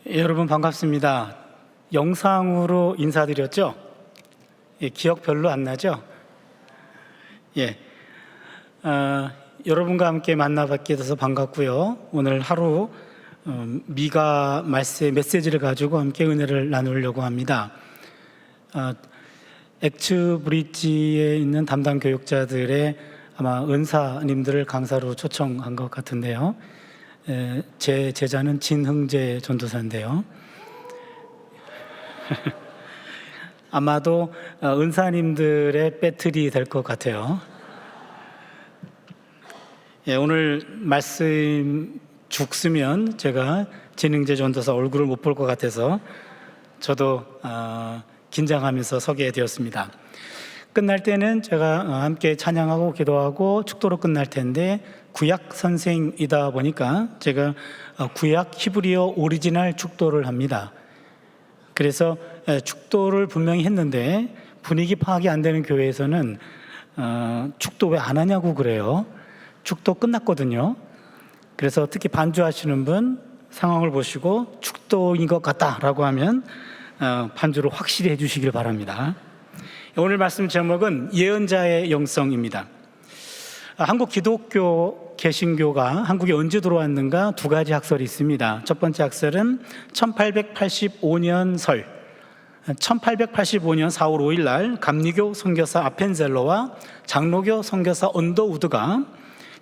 여러분 반갑습니다. 영상으로 인사드렸죠? 기억 별로 안 나죠? 여러분과 함께 만나뵙게 돼서 반갑고요. 오늘 하루 미가 말세 메시지를 가지고 함께 은혜를 나누려고 합니다. 엑츠 브릿지에 있는 담당 교육자들의 아마 은사님들을 강사로 초청한 것 같은데요. 제 제자는 진흥재 전도사인데요. 아마도 은사님들의 배틀이 될 것 같아요. 오늘 말씀 죽으면 제가 진흥재 전도사 얼굴을 못 볼 것 같아서 저도 긴장하면서 서게 되었습니다. 끝날 때는 제가 함께 찬양하고 기도하고 축도로 끝날 텐데 구약 선생이다 보니까 제가 구약 히브리어 오리지널 축도를 합니다. 그래서 축도를 분명히 했는데 분위기 파악이 안 되는 교회에서는 축도 왜 안 하냐고 그래요. 축도 끝났거든요. 그래서 특히 반주하시는 분 상황을 보시고 축도인 것 같다라고 하면 반주를 확실히 해주시길 바랍니다. 오늘 말씀 제목은 예언자의 영성입니다. 한국 기독교 개신교가 한국에 언제 들어왔는가 두 가지 학설이 있습니다. 첫 번째 학설은 1885년 4월 5일 날 감리교 선교사 아펜젤러와 장로교 선교사 언더우드가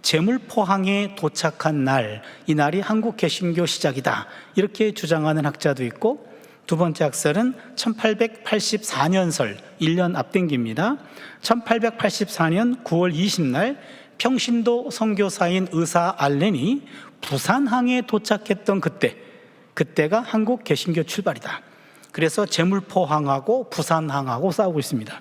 제물포항에 도착한 날, 이 날이 한국 개신교 시작이다, 이렇게 주장하는 학자도 있고, 두 번째 학설은 1884년설, 1년 앞당깁니다. 1884년 9월 20날 평신도 선교사인 의사 알렌이 부산항에 도착했던 그때가 한국 개신교 출발이다. 그래서 제물포항하고 부산항하고 싸우고 있습니다.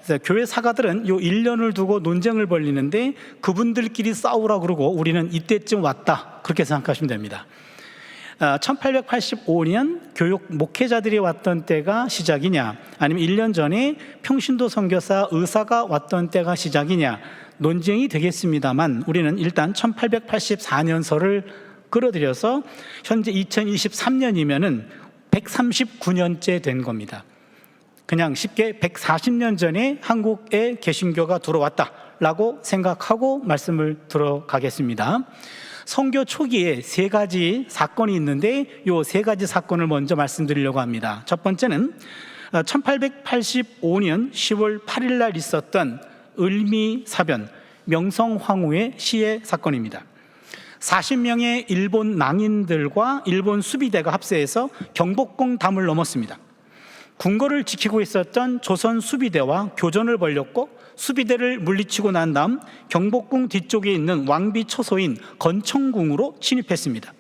그래서 교회 사가들은 이 1년을 두고 논쟁을 벌이는데 그분들끼리 싸우라 그러고 우리는 이때쯤 왔다, 그렇게 생각하시면 됩니다. 1885년 교육 목회자들이 왔던 때가 시작이냐, 아니면 1년 전에 평신도 선교사 의사가 왔던 때가 시작이냐 논쟁이 되겠습니다만, 우리는 일단 1884년서를 끌어들여서 현재 2023년이면은 139년째 된 겁니다. 그냥 쉽게 140년 전에 한국에 개신교가 들어왔다라고 생각하고 말씀을 들어가겠습니다. 선교 초기에 세 가지 사건이 있는데 이 세 가지 사건을 먼저 말씀드리려고 합니다. 첫 번째는 1885년 10월 8일 날 있었던 을미사변 명성황후의 시해 사건입니다. 40명의 일본 낭인들과 일본 수비대가 합세해서 경복궁 담을 넘었습니다. 궁궐을 지키고 있었던 조선 수비대와 교전을 벌였고, 수비대를 물리치고 난 다음 경복궁 뒤쪽에 있는 왕비 처소인 건청궁으로 침입했습니다.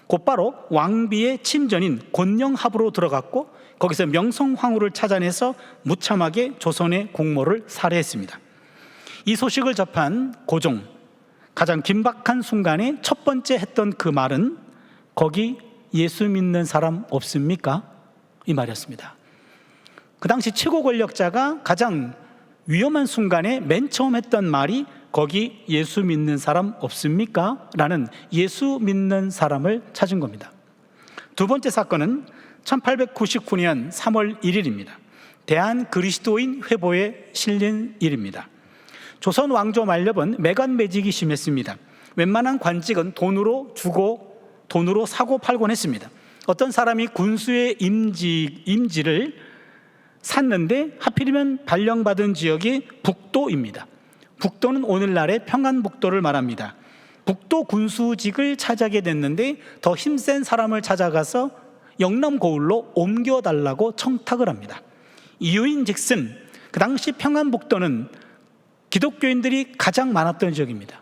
곧바로 왕비의 친전인 곤영합으로 들어갔고, 거기서 명성황후를 찾아내서 무참하게 조선의 공모를 살해했습니다. 이 소식을 접한 고종, 가장 긴박한 순간에 첫 번째 했던 그 말은 거기 예수 믿는 사람 없습니까? 이 말이었습니다. 그 당시 최고 권력자가 가장 위험한 순간에 맨 처음 했던 말이 거기 예수 믿는 사람 없습니까? 라는 예수 믿는 사람을 찾은 겁니다. 두 번째 사건은 1899년 3월 1일입니다. 대한 그리스도인 회보에 실린 일입니다. 조선 왕조 만렙은 매간 매직이 심했습니다. 웬만한 관직은 돈으로 주고 돈으로 사고 팔곤 했습니다. 어떤 사람이 군수의 임지를 샀는데 하필이면 발령받은 지역이 북도입니다. 북도는 오늘날의 평안북도를 말합니다. 북도 군수직을 차지하게 됐는데 더 힘센 사람을 찾아가서 영남고을로 옮겨달라고 청탁을 합니다. 이유인즉슨 그 당시 평안북도는 기독교인들이 가장 많았던 지역입니다.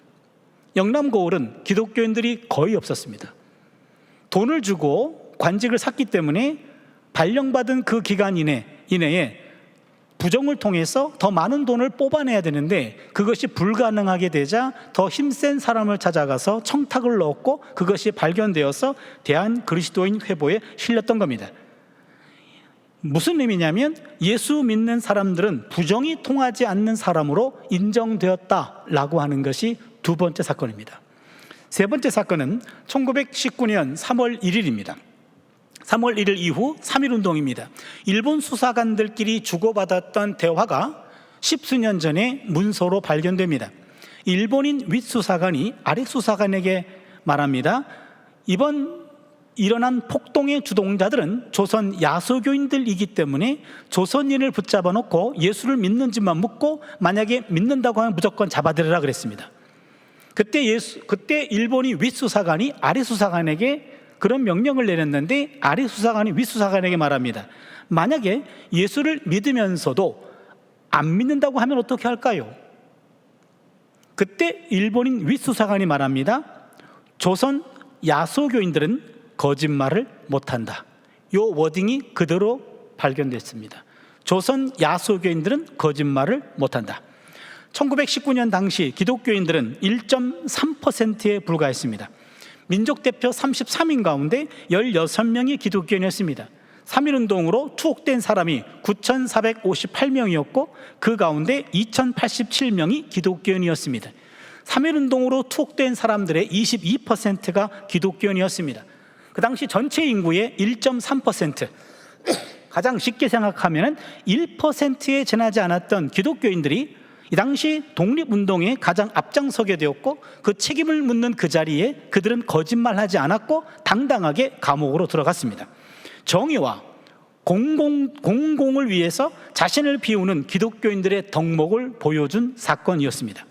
영남고을은 기독교인들이 거의 없었습니다. 돈을 주고 관직을 샀기 때문에 발령받은 그 기간 이내에 부정을 통해서 더 많은 돈을 뽑아내야 되는데 그것이 불가능하게 되자 더 힘센 사람을 찾아가서 청탁을 넣었고, 그것이 발견되어서 대한 그리스도인 회보에 실렸던 겁니다. 무슨 의미냐면 예수 믿는 사람들은 부정이 통하지 않는 사람으로 인정되었다라고 하는 것이 두 번째 사건입니다. 세 번째 사건은 1919년 3월 1일입니다. 3월 1일 이후 3.1운동입니다. 일본 수사관들끼리 주고받았던 대화가 10수년 전에 문서로 발견됩니다. 일본인 윗수사관이 아랫수사관에게 말합니다. 이번 일어난 폭동의 주동자들은 조선 야소교인들이기 때문에 조선인을 붙잡아 놓고 예수를 믿는지만 묻고 만약에 믿는다고 하면 무조건 잡아들여라 그랬습니다. 그때 일본이 윗수사관이 아랫수사관에게 그런 명령을 내렸는데 아랫수사관이 윗수사관에게 말합니다. 만약에 예수를 믿으면서도 안 믿는다고 하면 어떻게 할까요? 그때 일본인 윗수사관이 말합니다. 조선 야소교인들은 거짓말을 못한다. 이 워딩이 그대로 발견됐습니다. 조선 야소교인들은 거짓말을 못한다. 1919년 당시 기독교인들은 1.3%에 불과했습니다. 민족대표 33인 가운데 16명이 기독교인이었습니다. 3.1운동으로 투옥된 사람이 9,458명이었고 그 가운데 2,087명이 기독교인이었습니다. 3.1운동으로 투옥된 사람들의 22%가 기독교인이었습니다. 그 당시 전체 인구의 1.3%, 가장 쉽게 생각하면 1%에 지나지 않았던 기독교인들이 이 당시 독립운동에 가장 앞장서게 되었고 그 책임을 묻는 그 자리에 그들은 거짓말하지 않았고 당당하게 감옥으로 들어갔습니다. 정의와 공공을 위해서 자신을 비우는 기독교인들의 덕목을 보여준 사건이었습니다.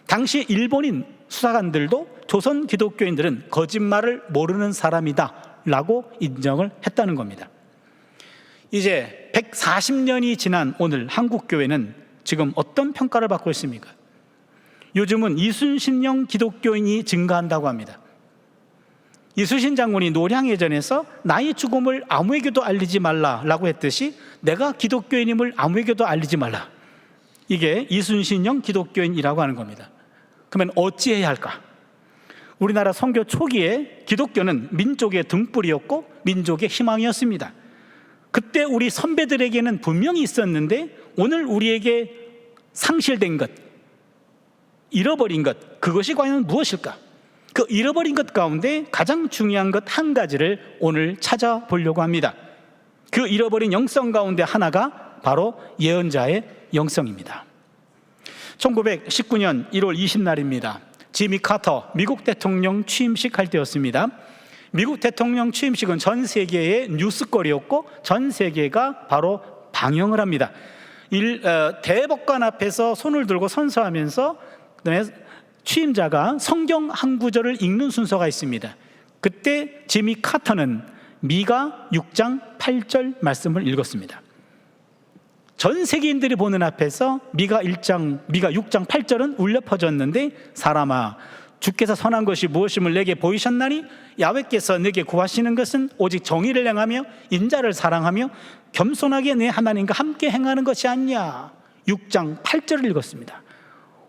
당시 일본인 수사관들도 조선 기독교인들은 거짓말을 모르는 사람이다 라고 인정을 했다는 겁니다. 이제 140년이 지난 오늘 한국교회는 지금 어떤 평가를 받고 있습니까? 요즘은 이순신형 기독교인이 증가한다고 합니다. 이순신 장군이 노량해전에서 나의 죽음을 아무에게도 알리지 말라라고 했듯이 내가 기독교인임을 아무에게도 알리지 말라. 이게 이순신형 기독교인이라고 하는 겁니다. 그러면 어찌해야 할까? 우리나라 선교 초기에 기독교는 민족의 등불이었고 민족의 희망이었습니다. 그때 우리 선배들에게는 분명히 있었는데 오늘 우리에게 상실된 것, 잃어버린 것, 그것이 과연 무엇일까? 그 잃어버린 것 가운데 가장 중요한 것 한 가지를 오늘 찾아보려고 합니다. 그 잃어버린 영성 가운데 하나가 바로 예언자의 영성입니다. 1919년 1월 20날입니다. 지미 카터 미국 대통령 취임식 할 때였습니다. 미국 대통령 취임식은 전 세계의 뉴스거리였고 전 세계가 바로 방영을 합니다. 대법관 앞에서 손을 들고 선서하면서 그다음에 취임자가 성경 한 구절을 읽는 순서가 있습니다. 그때 지미 카터는 미가 6장 8절 말씀을 읽었습니다. 전 세계인들이 보는 앞에서 미가 6장 8절은 울려 퍼졌는데 사람아 주께서 선한 것이 무엇임을 내게 보이셨나니 야훼께서 내게 구하시는 것은 오직 정의를 행하며 인자를 사랑하며 겸손하게 내 하나님과 함께 행하는 것이 아니냐. 6장 8절을 읽었습니다.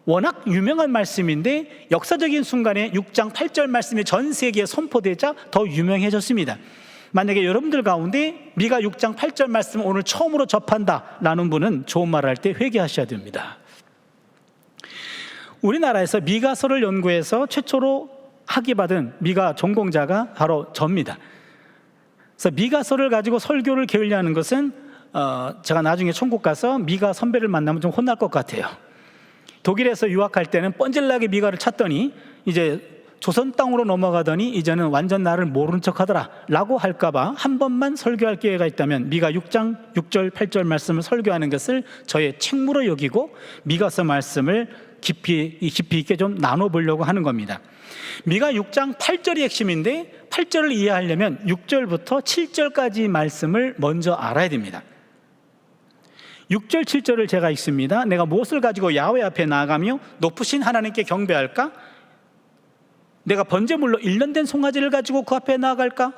워낙 유명한 말씀인데 역사적인 순간에 6장 8절 말씀이 전 세계에 선포되자 더 유명해졌습니다. 만약에 여러분들 가운데 미가 6장 8절 말씀 오늘 처음으로 접한다라는 분은 좋은 말을 할 때 회개하셔야 됩니다. 우리나라에서 미가서를 연구해서 최초로 학위받은 미가 전공자가 바로 저입니다. 그래서 미가서를 가지고 설교를 게을리하는 것은 제가 나중에 천국 가서 미가 선배를 만나면 좀 혼날 것 같아요. 독일에서 유학할 때는 뻔질나게 미가를 찾더니 이제 조선 땅으로 넘어가더니 이제는 완전 나를 모르는 척하더라 라고 할까봐 한 번만 설교할 기회가 있다면 미가 6장 6절 8절 말씀을 설교하는 것을 저의 책무로 여기고 미가서 말씀을 깊이 있게 좀 나눠보려고 하는 겁니다. 미가 6장 8절이 핵심인데 8절을 이해하려면 6절부터 7절까지 말씀을 먼저 알아야 됩니다. 6절 7절을 제가 읽습니다. 내가 무엇을 가지고 야훼 앞에 나아가며 높으신 하나님께 경배할까? 내가 번제물로 1년 된 송아지를 가지고 그 앞에 나아갈까?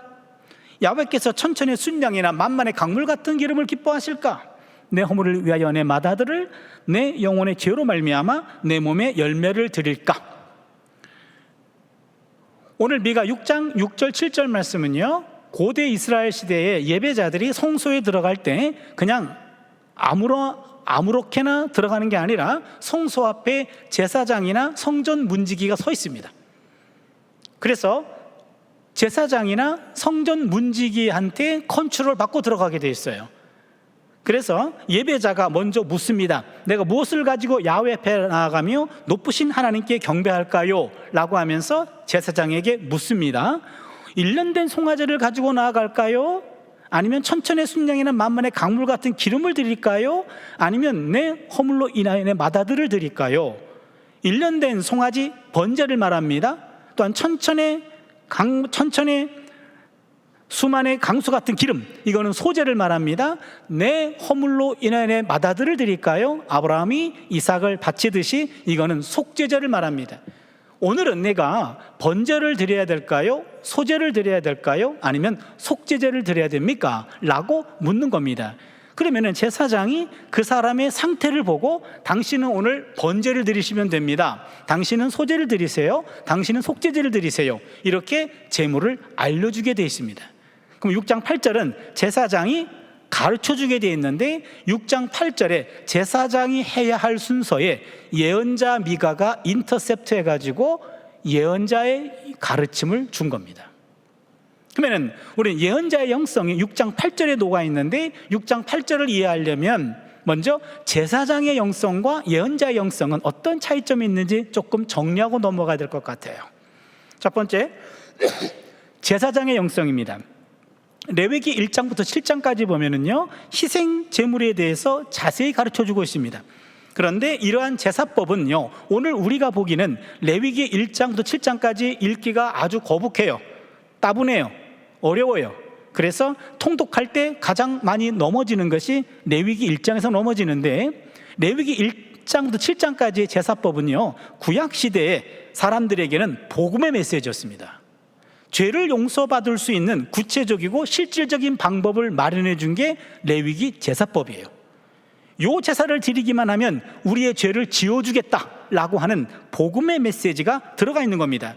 야훼께서 천천의 순양이나 만만의 강물 같은 기름을 기뻐하실까? 내 허물을 위하여 내 맏아들을 내 영혼의 죄로 말미암아 내 몸에 열매를 드릴까? 오늘 미가 6장 6절 7절 말씀은요, 고대 이스라엘 시대에 예배자들이 성소에 들어갈 때 그냥 아무렇게나 들어가는 게 아니라 성소 앞에 제사장이나 성전 문지기가 서 있습니다. 그래서 제사장이나 성전 문지기한테 컨트롤 받고 들어가게 돼 있어요. 그래서 예배자가 먼저 묻습니다. 내가 무엇을 가지고 야훼 앞에 나아가며 높으신 하나님께 경배할까요? 라고 하면서 제사장에게 묻습니다. 1년 된 송아지를 가지고 나아갈까요? 아니면 천천의 순양이나 만만의 강물 같은 기름을 드릴까요? 아니면 내 허물로 인하여 내 마다들을 드릴까요? 1년 된 송아지 번제를 말합니다. 또한 천천의 수만의 강수 같은 기름, 이거는 소제를 말합니다. 내 허물로 인하여 내 마다들을 드릴까요? 아브라함이 이삭을 바치듯이 이거는 속죄제를 말합니다. 오늘은 내가 번제를 드려야 될까요? 소제를 드려야 될까요? 아니면 속죄제를 드려야 됩니까? 라고 묻는 겁니다. 그러면은 제사장이 그 사람의 상태를 보고 당신은 오늘 번제를 드리시면 됩니다. 당신은 소제를 드리세요. 당신은 속죄제를 드리세요. 이렇게 제물을 알려주게 되어 있습니다. 그럼 6장 8절은 제사장이 가르쳐주게 되어 있는데 6장 8절에 제사장이 해야 할 순서에 예언자 미가가 인터셉트 해가지고 예언자의 가르침을 준 겁니다. 그러면 우리는 예언자의 영성이 6장 8절에 녹아 있는데 6장 8절을 이해하려면 먼저 제사장의 영성과 예언자의 영성은 어떤 차이점이 있는지 조금 정리하고 넘어가야 될 것 같아요. 첫 번째, 제사장의 영성입니다. 레위기 1장부터 7장까지 보면은요, 희생 제물에 대해서 자세히 가르쳐 주고 있습니다. 그런데 이러한 제사법은요, 오늘 우리가 보기는 레위기 1장부터 7장까지 읽기가 아주 거북해요. 따분해요. 어려워요. 그래서 통독할 때 가장 많이 넘어지는 것이 레위기 1장에서 넘어지는데, 레위기 1장부터 7장까지의 제사법은요, 구약시대의 사람들에게는 복음의 메시지였습니다. 죄를 용서받을 수 있는 구체적이고 실질적인 방법을 마련해 준 게 레위기 제사법이에요. 요 제사를 드리기만 하면 우리의 죄를 지워주겠다라고 하는 복음의 메시지가 들어가 있는 겁니다.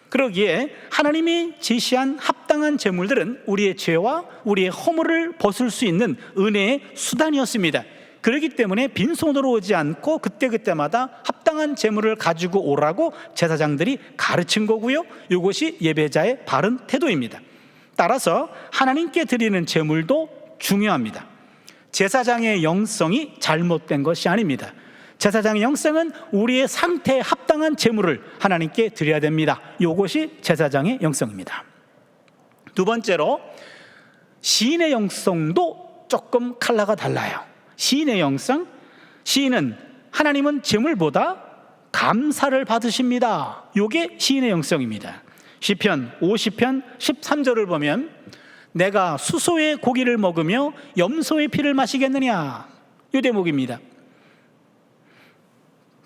그러기에 하나님이 제시한 합당한 제물들은 우리의 죄와 우리의 허물을 벗을 수 있는 은혜의 수단이었습니다. 그렇기 때문에 빈손으로 오지 않고 그때그때마다 합당한 제물을 가지고 오라고 제사장들이 가르친 거고요, 이것이 예배자의 바른 태도입니다. 따라서 하나님께 드리는 제물도 중요합니다. 제사장의 영성이 잘못된 것이 아닙니다. 제사장의 영성은 우리의 상태에 합당한 제물을 하나님께 드려야 됩니다. 이것이 제사장의 영성입니다. 두 번째로, 시인의 영성도 조금 컬러가 달라요. 시인의 영성, 시인은 하나님은 제물보다 감사를 받으십니다. 이게 시인의 영성입니다. 시편 50편 13절을 보면 내가 수소의 고기를 먹으며 염소의 피를 마시겠느냐, 이 대목입니다.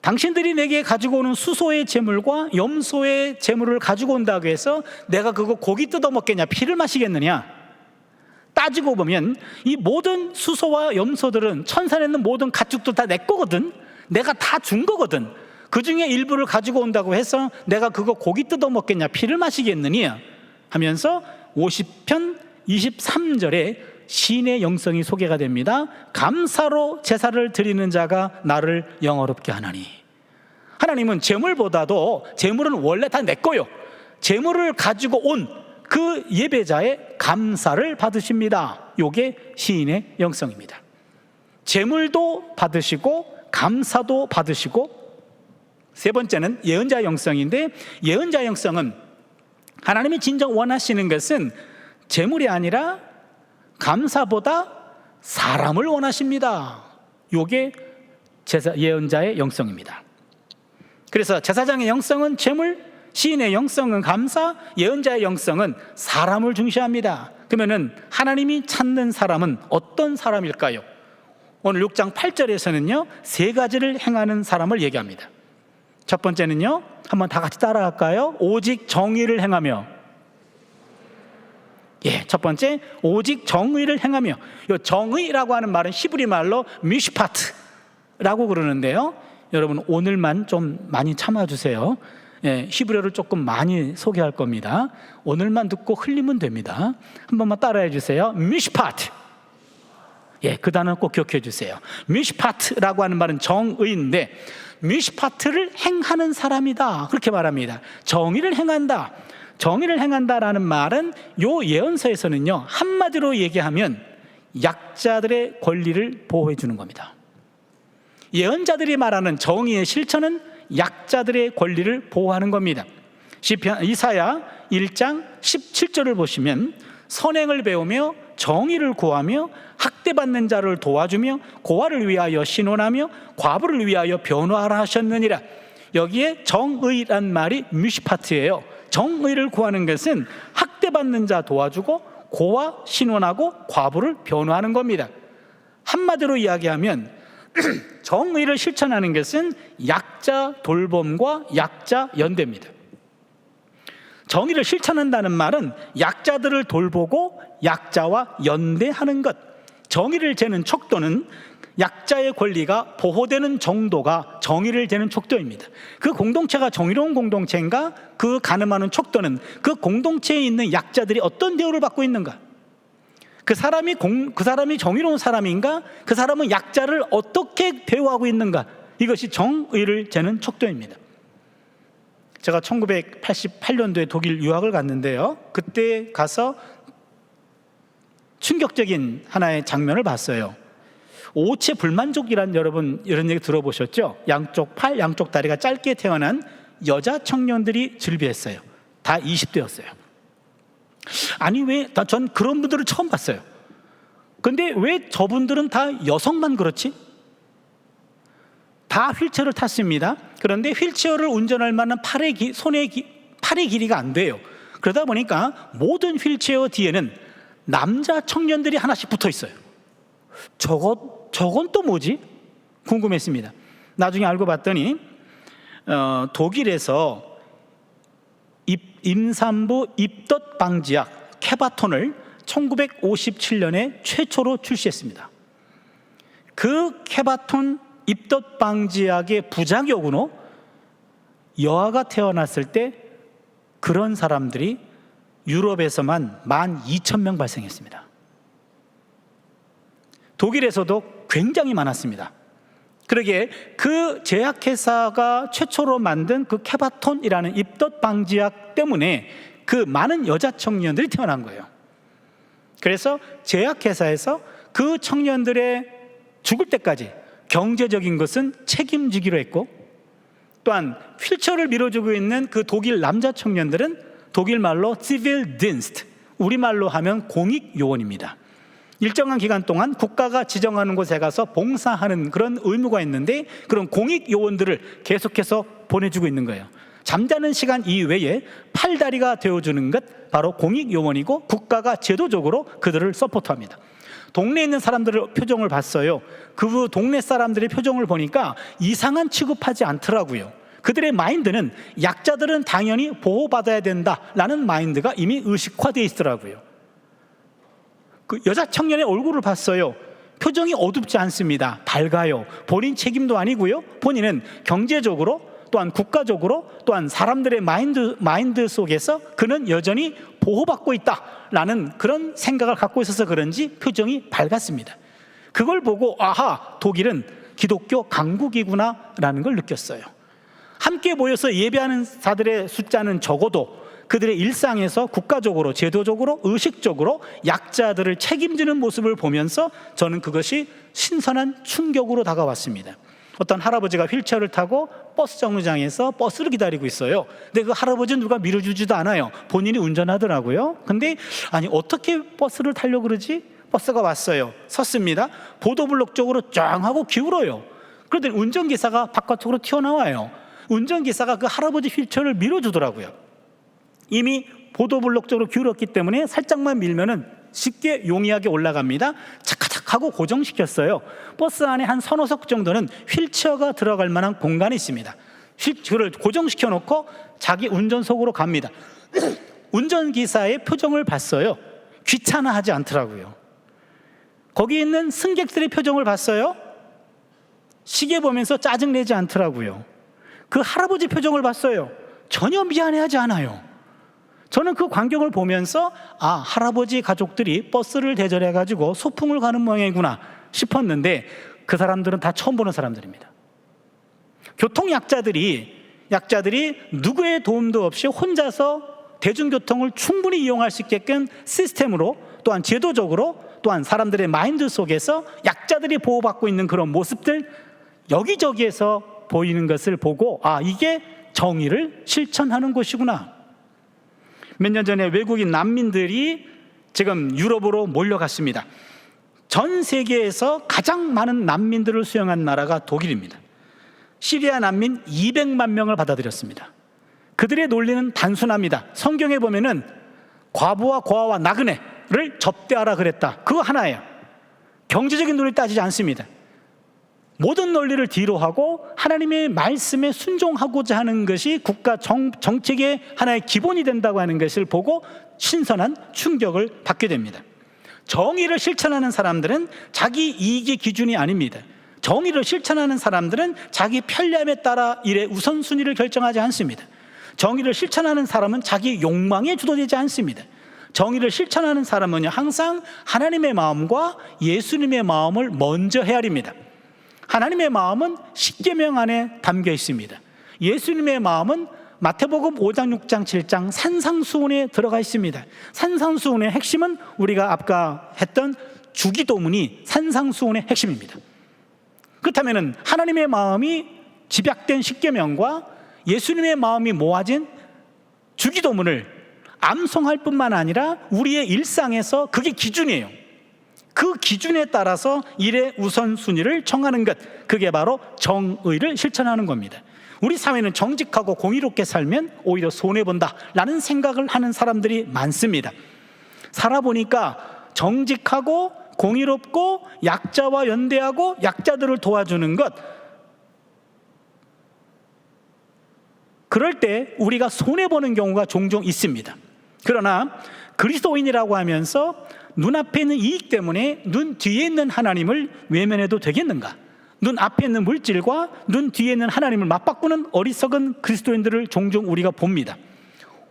당신들이 내게 가지고 오는 수소의 제물과 염소의 제물을 가지고 온다고 해서 내가 그거 고기 뜯어 먹겠냐, 피를 마시겠느냐? 따지고 보면 이 모든 수소와 염소들은 천산에 있는 모든 가축도 다 내 거거든. 내가 다 준 거거든. 그 중에 일부를 가지고 온다고 해서 내가 그거 고기 뜯어 먹겠냐, 피를 마시겠느냐 하면서 50편 23절에 시인의 영성이 소개가 됩니다. 감사로 제사를 드리는 자가 나를 영화롭게 하나니. 하나님은 제물보다도, 제물은 원래 다 내 거요, 제물을 가지고 온 그 예배자의 감사를 받으십니다. 이게 시인의 영성입니다. 제물도 받으시고 감사도 받으시고, 세 번째는 예언자 영성인데, 예언자 영성은 하나님이 진정 원하시는 것은 제물이 아니라 감사보다 사람을 원하십니다. 이게 예언자의 영성입니다. 그래서 제사장의 영성은 제물, 시인의 영성은 감사, 예언자의 영성은 사람을 중시합니다. 그러면은 하나님이 찾는 사람은 어떤 사람일까요? 오늘 6장 8절에서는요, 세 가지를 행하는 사람을 얘기합니다. 첫 번째는요, 한번 다 같이 따라할까요? 오직 정의를 행하며. 첫 번째, 오직 정의를 행하며. 이 정의라고 하는 말은 히브리 말로 미슈파트라고 그러는데요, 여러분 오늘만 좀 많이 참아주세요. 히브리어를 조금 많이 소개할 겁니다. 오늘만 듣고 흘리면 됩니다. 한 번만 따라해 주세요. 미슈파트. 그 단어 꼭 기억해 주세요. 미슈파트라고 하는 말은 정의인데, 미슈파트를 행하는 사람이다, 그렇게 말합니다. 정의를 행한다. 정의를 행한다라는 말은 요 예언서에서는요, 한마디로 얘기하면 약자들의 권리를 보호해 주는 겁니다. 예언자들이 말하는 정의의 실천은 약자들의 권리를 보호하는 겁니다. 이사야 1장 17절을 보시면 선행을 배우며 정의를 구하며 학대받는 자를 도와주며 고아를 위하여 신원하며 과부를 위하여 변호하라 하셨느니라. 여기에 정의란 말이 뮤시파트예요. 정의를 구하는 것은 학대받는 자 도와주고 고아 신원하고 과부를 변호하는 겁니다. 한마디로 이야기하면 정의를 실천하는 것은 약자 돌봄과 약자 연대입니다. 정의를 실천한다는 말은 약자들을 돌보고 약자와 연대하는 것. 정의를 재는 척도는 약자의 권리가 보호되는 정도가 정의를 재는 척도입니다. 그 공동체가 정의로운 공동체인가, 그 가늠하는 척도는 그 공동체에 있는 약자들이 어떤 대우를 받고 있는가, 그 사람이 정의로운 사람인가, 그 사람은 약자를 어떻게 대우하고 있는가, 이것이 정의를 재는 척도입니다. 제가 1988년도에 독일 유학을 갔는데요, 그때 가서 충격적인 하나의 장면을 봤어요. 오체 불만족이란, 여러분 이런 얘기 들어보셨죠? 양쪽 팔, 양쪽 다리가 짧게 태어난 여자 청년들이 즐비했어요. 다 20대였어요. 아니 왜, 전 그런 분들을 처음 봤어요. 근데 왜 저분들은 다 여성만 그렇지? 다 휠체어를 탔습니다. 그런데 휠체어를 운전할 만한 팔의 길이가 안 돼요. 그러다 보니까 모든 휠체어 뒤에는 남자 청년들이 하나씩 붙어 있어요. 저건 또 뭐지? 궁금했습니다. 나중에 알고 봤더니 독일에서 임산부 입덧 방지약 케바톤을 1957년에 최초로 출시했습니다. 그 케바톤 입덧 방지약의 부작용으로 여아가 태어났을 때 그런 사람들이 유럽에서만 12,000명 발생했습니다. 독일에서도 굉장히 많았습니다. 그러게 그 제약회사가 최초로 만든 그 케바톤이라는 입덧 방지약 때문에 그 많은 여자 청년들이 태어난 거예요. 그래서 제약회사에서 그 청년들의 죽을 때까지 경제적인 것은 책임지기로 했고, 또한 휠체어를 밀어주고 있는 그 독일 남자 청년들은 독일 말로 Zivildienst, 우리말로 하면 공익요원입니다. 일정한 기간 동안 국가가 지정하는 곳에 가서 봉사하는 그런 의무가 있는데, 그런 공익요원들을 계속해서 보내주고 있는 거예요. 잠자는 시간 이외에 팔다리가 되어주는 것, 바로 공익요원이고, 국가가 제도적으로 그들을 서포트합니다. 동네에 있는 사람들의 표정을 봤어요. 그 동네 사람들의 표정을 보니까 이상한 취급하지 않더라고요. 그들의 마인드는 약자들은 당연히 보호받아야 된다라는 마인드가 이미 의식화되어 있더라고요. 그 여자 청년의 얼굴을 봤어요. 표정이 어둡지 않습니다. 밝아요. 본인 책임도 아니고요, 본인은 경제적으로 또한 국가적으로 또한 사람들의 마인드 속에서 그는 여전히 보호받고 있다라는 그런 생각을 갖고 있어서 그런지 표정이 밝았습니다. 그걸 보고 아하, 독일은 기독교 강국이구나라는 걸 느꼈어요. 함께 모여서 예배하는 자들의 숫자는 적어도 그들의 일상에서 국가적으로, 제도적으로, 의식적으로 약자들을 책임지는 모습을 보면서 저는 그것이 신선한 충격으로 다가왔습니다. 어떤 할아버지가 휠체어를 타고 버스 정류장에서 버스를 기다리고 있어요. 근데 그 할아버지는 누가 밀어주지도 않아요. 본인이 운전하더라고요. 근데 아니 어떻게 버스를 타려고 그러지? 버스가 왔어요. 섰습니다. 보도블록 쪽으로 쫙 하고 기울어요. 그런데 운전기사가 바깥으로 튀어나와요. 운전기사가 그 할아버지 휠체어를 밀어주더라고요. 이미 보도블록 쪽으로 기울었기 때문에 살짝만 밀면은 쉽게 용이하게 올라갑니다. 착착 하고 고정시켰어요. 버스 안에 한 서너 석 정도는 휠체어가 들어갈 만한 공간이 있습니다. 휠체어를 고정시켜 놓고 자기 운전석으로 갑니다. 운전기사의 표정을 봤어요. 귀찮아하지 않더라고요. 거기 있는 승객들의 표정을 봤어요. 시계 보면서 짜증내지 않더라고요. 그 할아버지 표정을 봤어요. 전혀 미안해하지 않아요. 저는 그 광경을 보면서 아, 할아버지 가족들이 버스를 대절해가지고 소풍을 가는 모양이구나 싶었는데, 그 사람들은 다 처음 보는 사람들입니다. 교통약자들이 누구의 도움도 없이 혼자서 대중교통을 충분히 이용할 수 있게끔 시스템으로, 또한 제도적으로, 또한 사람들의 마인드 속에서 약자들이 보호받고 있는 그런 모습들 여기저기에서 보이는 것을 보고, 아, 이게 정의를 실천하는 곳이구나. 몇 년 전에 외국인 난민들이 지금 유럽으로 몰려갔습니다. 전 세계에서 가장 많은 난민들을 수용한 나라가 독일입니다. 시리아 난민 200만 명을 받아들였습니다. 그들의 논리는 단순합니다. 성경에 보면은 과부와 고아와 나그네를 접대하라 그랬다. 그거 하나예요. 경제적인 논리를 따지지 않습니다. 모든 논리를 뒤로 하고 하나님의 말씀에 순종하고자 하는 것이 국가 정책의 하나의 기본이 된다고 하는 것을 보고 신선한 충격을 받게 됩니다. 정의를 실천하는 사람들은 자기 이익의 기준이 아닙니다. 정의를 실천하는 사람들은 자기 편리함에 따라 일의 우선순위를 결정하지 않습니다. 정의를 실천하는 사람은 자기 욕망에 주도되지 않습니다. 정의를 실천하는 사람은 항상 하나님의 마음과 예수님의 마음을 먼저 헤아립니다. 하나님의 마음은 십계명 안에 담겨 있습니다. 예수님의 마음은 마태복음 5장, 6장, 7장 산상수훈에 들어가 있습니다. 산상수훈의 핵심은 우리가 아까 했던 주기도문이 산상수훈의 핵심입니다. 그렇다면 하나님의 마음이 집약된 십계명과 예수님의 마음이 모아진 주기도문을 암송할 뿐만 아니라 우리의 일상에서 그게 기준이에요. 그 기준에 따라서 일의 우선순위를 정하는 것, 그게 바로 정의를 실천하는 겁니다. 우리 사회는 정직하고 공의롭게 살면 오히려 손해본다 라는 생각을 하는 사람들이 많습니다. 살아보니까 정직하고 공의롭고 약자와 연대하고 약자들을 도와주는 것, 그럴 때 우리가 손해보는 경우가 종종 있습니다. 그러나 그리스도인이라고 하면서 눈앞에 있는 이익 때문에 눈 뒤에 있는 하나님을 외면해도 되겠는가? 눈 앞에 있는 물질과 눈 뒤에 있는 하나님을 맞바꾸는 어리석은 그리스도인들을 종종 우리가 봅니다.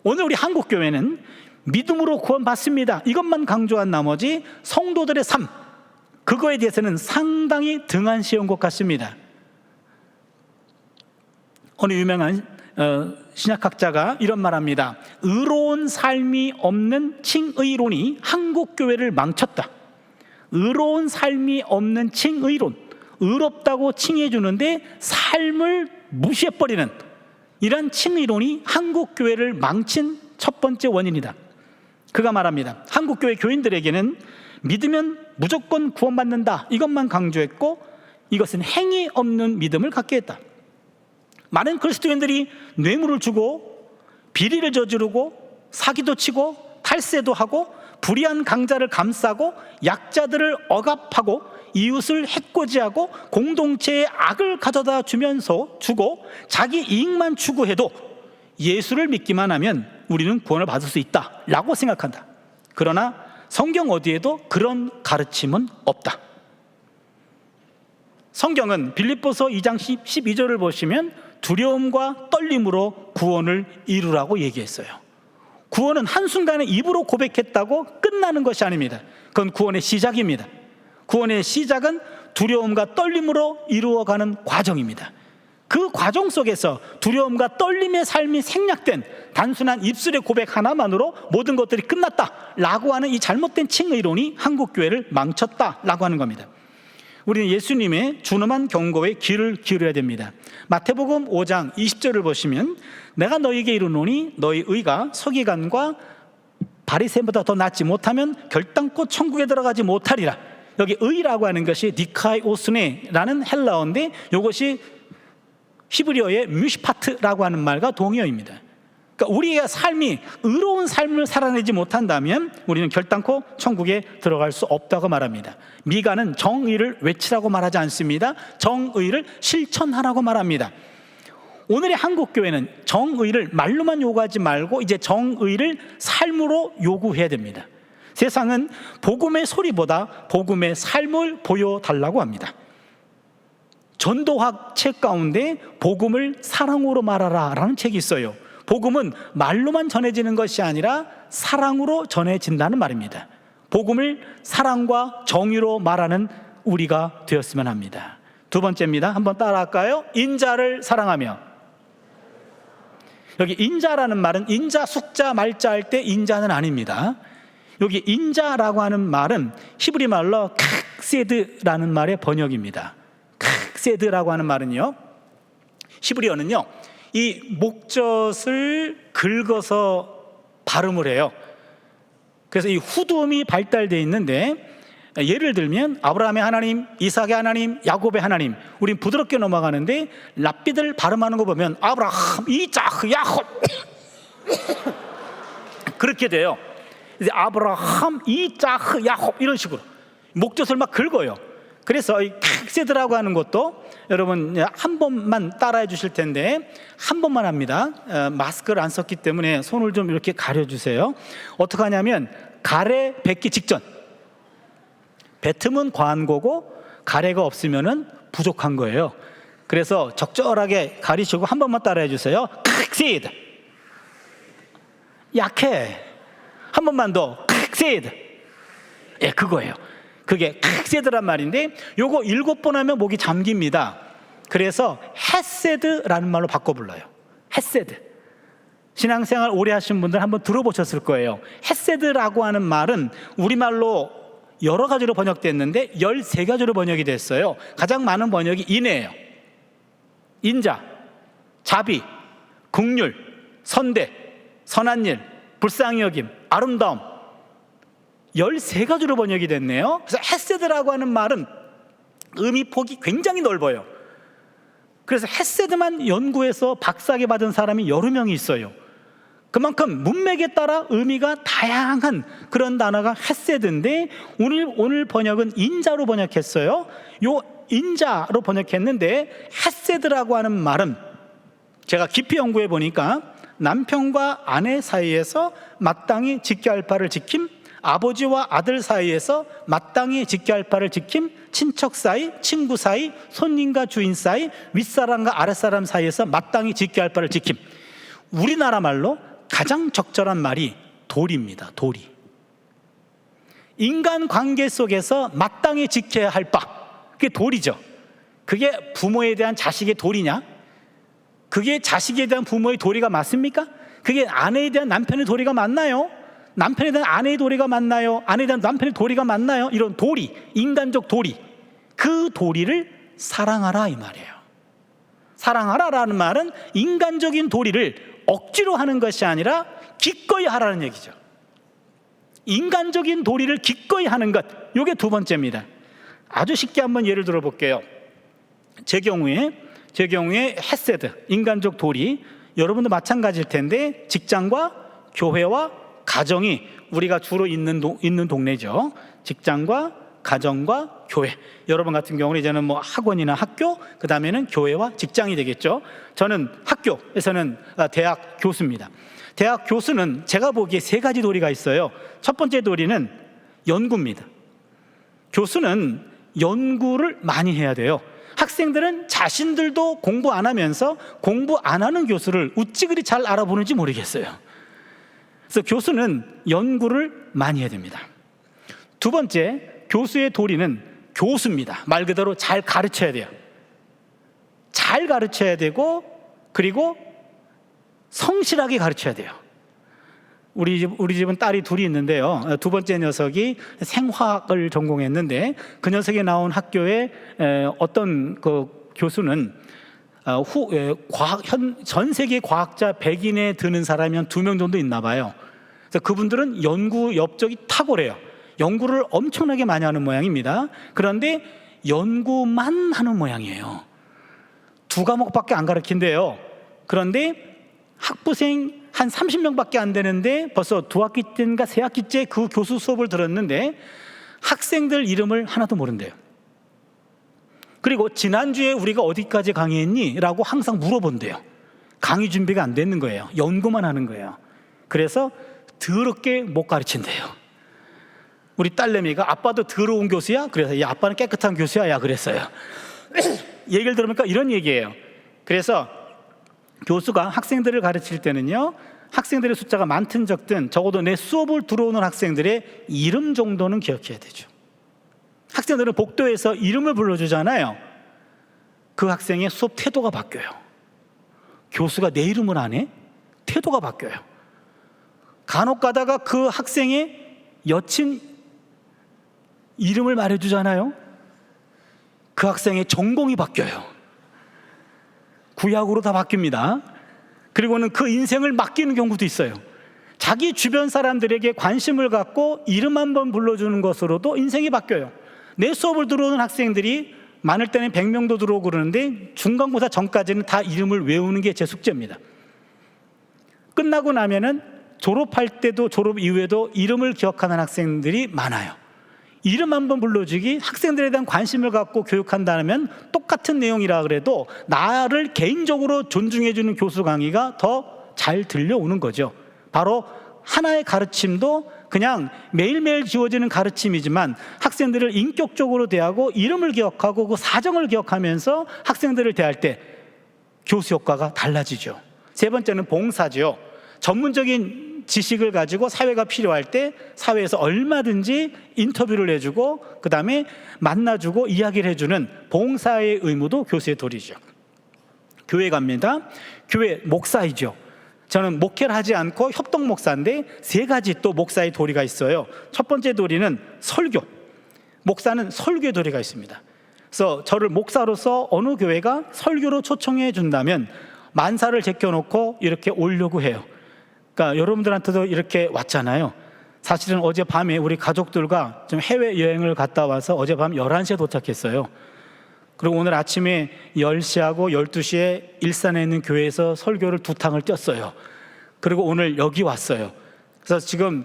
오늘 우리 한국교회는 믿음으로 구원받습니다, 이것만 강조한 나머지 성도들의 삶, 그거에 대해서는 상당히 등한시한 것 같습니다. 어느 유명한 신약학자가 이런 말합니다. 의로운 삶이 없는 칭의론이 한국교회를 망쳤다. 의로운 삶이 없는 칭의론, 의롭다고 칭해 주는데 삶을 무시해버리는 이런 칭의론이 한국교회를 망친 첫 번째 원인이다. 그가 말합니다. 한국교회 교인들에게는 믿으면 무조건 구원받는다, 이것만 강조했고 이것은 행위 없는 믿음을 갖게 했다. 많은 그리스도인들이 뇌물을 주고 비리를 저지르고 사기도 치고 탈세도 하고 불의한 강자를 감싸고 약자들을 억압하고 이웃을 해코지하고 공동체에 악을 가져다 주면서 주고 자기 이익만 추구해도 예수를 믿기만 하면 우리는 구원을 받을 수 있다라고 생각한다. 그러나 성경 어디에도 그런 가르침은 없다. 성경은 빌립보서 2장 12절을 보시면 두려움과 떨림으로 구원을 이루라고 얘기했어요. 구원은 한순간에 입으로 고백했다고 끝나는 것이 아닙니다. 그건 구원의 시작입니다. 구원의 시작은 두려움과 떨림으로 이루어가는 과정입니다. 그 과정 속에서 두려움과 떨림의 삶이 생략된 단순한 입술의 고백 하나만으로 모든 것들이 끝났다라고 하는 이 잘못된 칭의론이 한국교회를 망쳤다라고 하는 겁니다. 우리는 예수님의 준엄한 경고에 귀를 기울여야 됩니다. 마태복음 5장 20절을 보시면 내가 너희에게 이르노니 너희 의가 서기관과 바리새인보다 더 낫지 못하면 결단코 천국에 들어가지 못하리라. 여기 의라고 하는 것이 니카이오스네라는 헬라어인데 이것이 히브리어의 뮤시파트라고 하는 말과 동의어입니다. 그러니까 우리의 삶이 의로운 삶을 살아내지 못한다면 우리는 결단코 천국에 들어갈 수 없다고 말합니다. 미가는 정의를 외치라고 말하지 않습니다. 정의를 실천하라고 말합니다. 오늘의 한국교회는 정의를 말로만 요구하지 말고 이제 정의를 삶으로 요구해야 됩니다. 세상은 복음의 소리보다 복음의 삶을 보여달라고 합니다. 전도학 책 가운데 복음을 사랑으로 말하라 라는 책이 있어요. 복음은 말로만 전해지는 것이 아니라 사랑으로 전해진다는 말입니다. 복음을 사랑과 정의로 말하는 우리가 되었으면 합니다. 두 번째입니다. 한번 따라할까요? 인자를 사랑하며. 여기 인자라는 말은 인자, 숙자, 말자 할 때 인자는 아닙니다. 여기 인자라고 하는 말은 히브리 말로 크세드라는 말의 번역입니다. 크세드라고 하는 말은요, 히브리어는요, 이 목젖을 긁어서 발음을 해요. 그래서 이 후두음이 발달되어 있는데, 예를 들면 아브라함의 하나님, 이삭의 하나님, 야곱의 하나님, 우린 부드럽게 넘어가는데 랍비들 발음하는 거 보면 아브라함, 이삭, 야곱 그렇게 돼요. 이제 아브라함, 이삭, 야곱 이런 식으로 목젖을 막 긁어요. 그래서 이 크세드라고 하는 것도 여러분 한 번만 따라해 주실 텐데, 한 번만 합니다. 마스크를 안 썼기 때문에 손을 좀 이렇게 가려주세요. 어떻게 하냐면 가래 뱉기 직전, 뱉으면 과한 거고 가래가 없으면은 부족한 거예요. 그래서 적절하게 가리시고 한 번만 따라해 주세요. 크세드. 약해. 한 번만 더. 크세드. 예, 그거예요. 그게 크세드란 말인데, 요거 7번 하면 목이 잠깁니다. 그래서 헤세드라는 말로 바꿔 불러요. 헤세드. 신앙생활 오래 하신 분들 한번 들어보셨을 거예요. 헤세드라고 하는 말은 우리말로 여러 가지로 번역됐는데 13가지로 번역이 됐어요. 가장 많은 번역이 인애예요. 인자, 자비, 긍휼, 선대, 선한 일, 불쌍히 여김, 아름다움, 13가지로 번역이 됐네요. 그래서 헤세드라고 하는 말은 의미 폭이 굉장히 넓어요. 그래서 헤세드만 연구해서 박사학위 받은 사람이 여러 명이 있어요. 그만큼 문맥에 따라 의미가 다양한 그런 단어가 헤세드인데, 오늘 번역은 인자로 번역했어요. 요 인자로 번역했는데, 헤세드라고 하는 말은 제가 깊이 연구해 보니까 남편과 아내 사이에서 마땅히 지켜야 할 바를 지킴, 아버지와 아들 사이에서 마땅히 지켜야 할 바를 지킴, 친척 사이, 친구 사이, 손님과 주인 사이, 윗사람과 아랫사람 사이에서 마땅히 지켜야 할 바를 지킴. 우리나라 말로 가장 적절한 말이 도리입니다. 도리. 인간 관계 속에서 마땅히 지켜야 할 바, 그게 도리죠. 그게 부모에 대한 자식의 도리냐? 그게 자식에 대한 부모의 도리가 맞습니까? 그게 아내에 대한 남편의 도리가 맞나요? 남편에 대한 아내의 도리가 맞나요? 아내에 대한 남편의 도리가 맞나요? 이런 도리, 인간적 도리, 그 도리를 사랑하라 이 말이에요. 사랑하라라는 말은 인간적인 도리를 억지로 하는 것이 아니라 기꺼이 하라는 얘기죠. 인간적인 도리를 기꺼이 하는 것, 이게 두 번째입니다. 아주 쉽게 한번 예를 들어 볼게요. 제 경우에 헤세드, 인간적 도리, 여러분도 마찬가지일 텐데, 직장과 교회와 가정이 우리가 주로 있는 동네죠. 직장과 가정과 교회. 여러분 같은 경우는 이제는 뭐 학원이나 학교, 그 다음에는 교회와 직장이 되겠죠. 저는 학교에서는 대학 교수입니다. 대학 교수는 제가 보기에 3가지 도리가 있어요. 첫 번째 도리는 연구입니다. 교수는 연구를 많이 해야 돼요. 학생들은 자신들도 공부 안 하면서 공부 안 하는 교수를 어찌 그리 잘 알아보는지 모르겠어요. 그래서 교수는 연구를 많이 해야 됩니다. 두 번째, 교수의 도리는 교수입니다. 말 그대로 잘 가르쳐야 돼요. 잘 가르쳐야 되고, 그리고 성실하게 가르쳐야 돼요. 우리 집은 딸이 둘이 있는데요. 두 번째 녀석이 생화학을 전공했는데, 그 녀석이 나온 학교에 어떤 그 교수는 전 세계 과학자 100인에 드는 사람이 한 2명 정도 있나 봐요. 그래서 그분들은 연구 업적이 탁월해요. 연구를 엄청나게 많이 하는 모양입니다. 그런데 연구만 하는 모양이에요. 2과목밖에 안 가르친대요. 그런데 학부생 한 30명밖에 안 되는데 벌써 2학기째인가 3학기째 그 교수 수업을 들었는데 학생들 이름을 하나도 모른대요. 그리고 지난주에 우리가 어디까지 강의했니? 라고 항상 물어본대요. 강의 준비가 안 되는 거예요. 연구만 하는 거예요. 그래서 더럽게 못 가르친대요. 우리 딸내미가 아빠도 더러운 교수야? 그래서 야, 아빠는 깨끗한 교수야? 야, 그랬어요. 얘기를 들으니까 이런 얘기예요. 그래서 교수가 학생들을 가르칠 때는요, 학생들의 숫자가 많든 적든 적어도 내 수업을 들어오는 학생들의 이름 정도는 기억해야 되죠. 학생들은 복도에서 이름을 불러주잖아요. 그 학생의 수업 태도가 바뀌어요. 교수가 내 이름을 안 해? 태도가 바뀌어요. 간혹 가다가 그 학생의 여친 이름을 말해주잖아요. 그 학생의 전공이 바뀌어요. 구약으로 다 바뀝니다. 그리고는 그 인생을 맡기는 경우도 있어요. 자기 주변 사람들에게 관심을 갖고 이름 한번 불러주는 것으로도 인생이 바뀌어요. 내 수업을 들어오는 학생들이 많을 때는 100명도 들어오고 그러는데 중간고사 전까지는 다 이름을 외우는 게 제 숙제입니다. 끝나고 나면은 졸업할 때도 졸업 이후에도 이름을 기억하는 학생들이 많아요. 이름 한번 불러주기, 학생들에 대한 관심을 갖고 교육한다면 똑같은 내용이라 그래도 나를 개인적으로 존중해주는 교수 강의가 더 잘 들려오는 거죠. 바로 하나의 가르침도 그냥 매일매일 지워지는 가르침이지만 학생들을 인격적으로 대하고 이름을 기억하고 그 사정을 기억하면서 학생들을 대할 때 교수 효과가 달라지죠. 세 번째는 봉사죠. 전문적인 지식을 가지고 사회가 필요할 때 사회에서 얼마든지 인터뷰를 해주고 그 다음에 만나주고 이야기를 해주는 봉사의 의무도 교수의 도리죠. 교회 갑니다. 교회 목사이죠. 저는 목회를 하지 않고 협동 목사인데 세 가지 또 목사의 도리가 있어요. 첫 번째 도리는 설교. 목사는 설교의 도리가 있습니다. 그래서 저를 목사로서 어느 교회가 설교로 초청해 준다면 만사를 제껴놓고 이렇게 오려고 해요. 그러니까 여러분들한테도 이렇게 왔잖아요. 사실은 어젯밤에 우리 가족들과 좀 해외여행을 갔다 와서 어젯밤 11시에 도착했어요. 그리고 오늘 아침에 10시하고 12시에 일산에 있는 교회에서 설교를 2탕을 뛰었어요. 그리고 오늘 여기 왔어요. 그래서 지금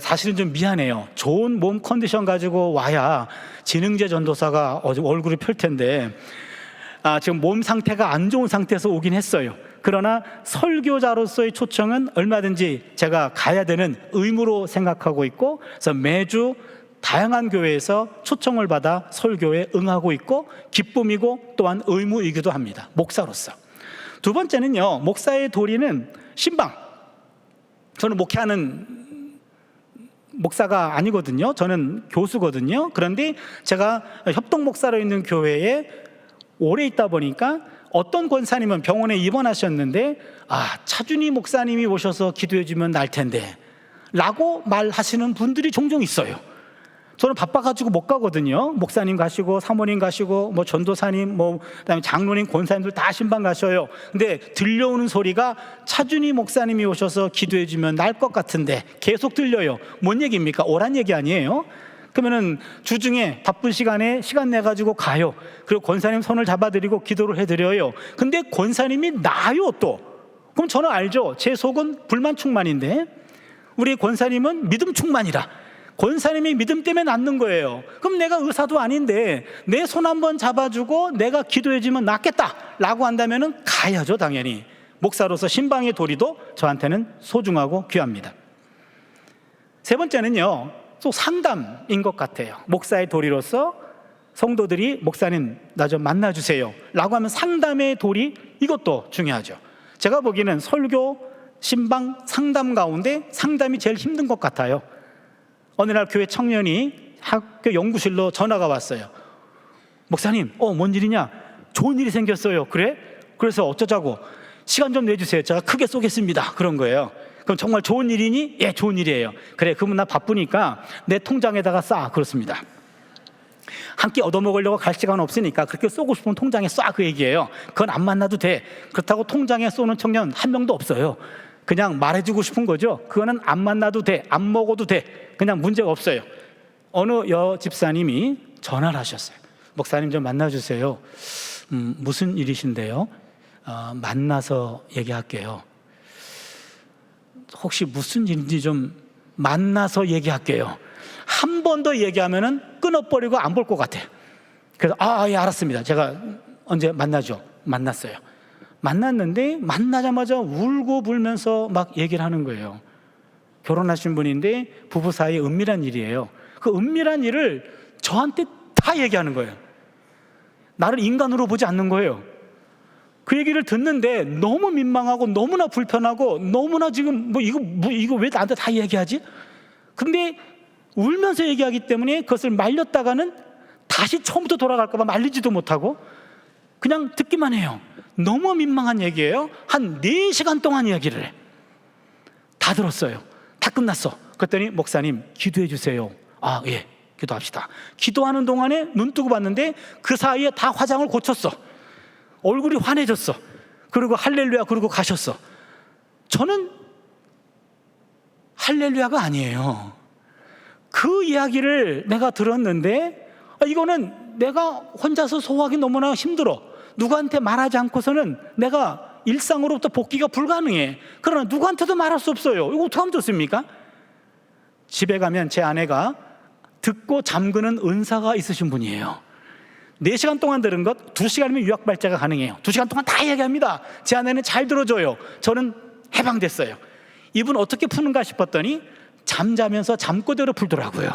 사실은 좀 미안해요. 좋은 몸 컨디션 가지고 와야 진흥재 전도사가 얼굴이 펼 텐데 지금 몸 상태가 안 좋은 상태에서 오긴 했어요. 그러나 설교자로서의 초청은 얼마든지 제가 가야 되는 의무로 생각하고 있고, 그래서 매주 다양한 교회에서 초청을 받아 설교에 응하고 있고 기쁨이고 또한 의무이기도 합니다. 목사로서. 두 번째는요, 목사의 도리는 신방. 저는 목회하는 목사가 아니거든요. 저는 교수거든요. 그런데 제가 협동 목사로 있는 교회에 오래 있다 보니까 어떤 권사님은 병원에 입원하셨는데 차준희 목사님이 오셔서 기도해 주면 날 텐데 라고 말하시는 분들이 종종 있어요. 저는 바빠가지고 못 가거든요. 목사님 가시고 사모님 가시고 뭐 전도사님 그다음에 장로님 권사님들 다 신방 가셔요. 근데 들려오는 소리가 차준희 목사님이 오셔서 기도해 주면 날 것 같은데 계속 들려요. 뭔 얘기입니까? 오란 얘기 아니에요? 그러면은 주중에 바쁜 시간에 시간 내 가지고 가요. 그리고 권사님 손을 잡아드리고 기도를 해드려요. 근데 권사님이 나요 또. 그럼 저는 알죠. 제 속은 불만 충만인데 우리 권사님은 믿음 충만이라. 권사님이 믿음 때문에 낫는 거예요. 그럼 내가 의사도 아닌데 내 손 한번 잡아주고 내가 기도해주면 낫겠다라고 한다면은 가야죠, 당연히. 목사로서 신방의 도리도 저한테는 소중하고 귀합니다. 세 번째는요, 또 상담인 것 같아요. 목사의 도리로서 성도들이 목사님 나 좀 만나주세요 라고 하면 상담의 도리, 이것도 중요하죠. 제가 보기에는 설교, 신방, 상담 가운데 상담이 제일 힘든 것 같아요. 어느 날 교회 청년이 학교 연구실로 전화가 왔어요. 목사님, 뭔 일이냐? 좋은 일이 생겼어요. 그래? 그래서 어쩌자고? 시간 좀 내주세요. 제가 크게 쏘겠습니다. 그런 거예요. 그럼 정말 좋은 일이니? 예, 좋은 일이에요. 그래, 그러면 나 바쁘니까 내 통장에다가 쏴. 그렇습니다. 한 끼 얻어먹으려고 갈 시간 없으니까 그렇게 쏘고 싶으면 통장에 쏴, 그 얘기예요. 그건 안 만나도 돼. 그렇다고 통장에 쏘는 청년 한 명도 없어요. 그냥 말해주고 싶은 거죠. 그거는 안 만나도 돼, 안 먹어도 돼, 그냥 문제가 없어요. 어느 집사님이 전화를 하셨어요. 목사님 좀 만나주세요. 무슨 일이신데요? 만나서 얘기할게요. 혹시 무슨 일인지 좀 만나서 얘기할게요. 한 번 더 얘기하면은 끊어버리고 안 볼 것 같아요. 그래서 예, 알았습니다. 제가 언제 만나죠? 만났어요. 만났는데 만나자마자 울고 불면서 막 얘기를 하는 거예요. 결혼하신 분인데 부부 사이에 은밀한 일이에요. 그 은밀한 일을 저한테 다 얘기하는 거예요. 나를 인간으로 보지 않는 거예요. 그 얘기를 듣는데 너무 민망하고 너무나 불편하고 너무나 지금 이거 왜 나한테 다 얘기하지? 근데 울면서 얘기하기 때문에 그것을 말렸다가는 다시 처음부터 돌아갈까 봐 말리지도 못하고 그냥 듣기만 해요. 너무 민망한 얘기예요. 한 4시간 동안 얘기를 해. 다 들었어요. 다 끝났어. 그랬더니 목사님 기도해 주세요. 아, 예, 기도합시다. 기도하는 동안에 눈 뜨고 봤는데 그 사이에 다 화장을 고쳤어. 얼굴이 환해졌어. 그리고 할렐루야 그러고 가셨어. 저는 할렐루야가 아니에요. 그 이야기를 내가 들었는데 이거는 내가 혼자서 소화하기 너무나 힘들어. 누구한테 말하지 않고서는 내가 일상으로부터 복귀가 불가능해. 그러나 누구한테도 말할 수 없어요. 이거 어떻게 하면 좋습니까? 집에 가면 제 아내가 듣고 잠그는 은사가 있으신 분이에요. 4시간 동안 들은 것 2시간이면 유학발자가 가능해요. 2시간 동안 다 이야기합니다. 제 아내는 잘 들어줘요. 저는 해방됐어요. 이분 어떻게 푸는가 싶었더니 잠자면서 잠꼬대로 풀더라고요.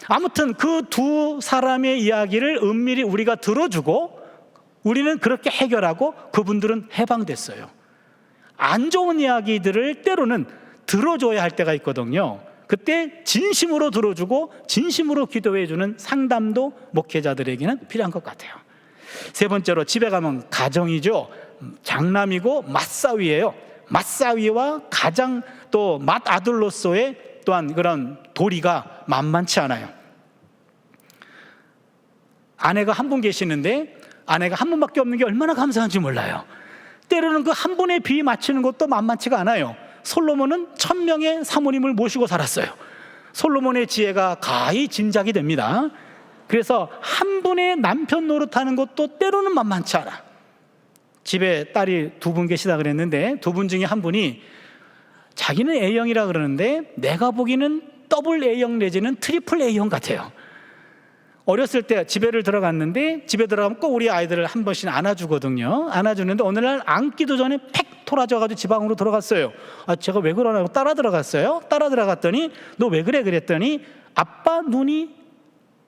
아무튼 그 두 사람의 이야기를 은밀히 우리가 들어주고 우리는 그렇게 해결하고 그분들은 해방됐어요. 안 좋은 이야기들을 때로는 들어줘야 할 때가 있거든요. 그때 진심으로 들어주고 진심으로 기도해주는 상담도 목회자들에게는 필요한 것 같아요. 세 번째로 집에 가면 가정이죠. 장남이고 맞사위예요. 맞사위와 가장 또 맏아들로서의 또한 그런 도리가 만만치 않아요. 아내가 한 분 계시는데 아내가 한 분밖에 없는 게 얼마나 감사한지 몰라요. 때로는 그 한 분의 비위 맞추는 것도 만만치가 않아요. 솔로몬은 1000명의 사모님을 모시고 살았어요. 솔로몬의 지혜가 가히 짐작이 됩니다. 그래서 한 분의 남편 노릇하는 것도 때로는 만만치 않아. 집에 딸이 2분 계시다 그랬는데 2분 중에 한 분이 자기는 A형이라 그러는데 내가 보기에는 더블 A형 내지는 트리플 A형 같아요. 어렸을 때 집에를 들어갔는데 집에 들어가면 꼭 우리 아이들을 한 번씩 안아주거든요. 안아주는데 어느 날 앉기도 전에 팩 토라져가지고 지방으로 들어갔어요. 제가 왜 그러냐고 따라 들어갔어요. 따라 들어갔더니 너 왜 그래 그랬더니 아빠 눈이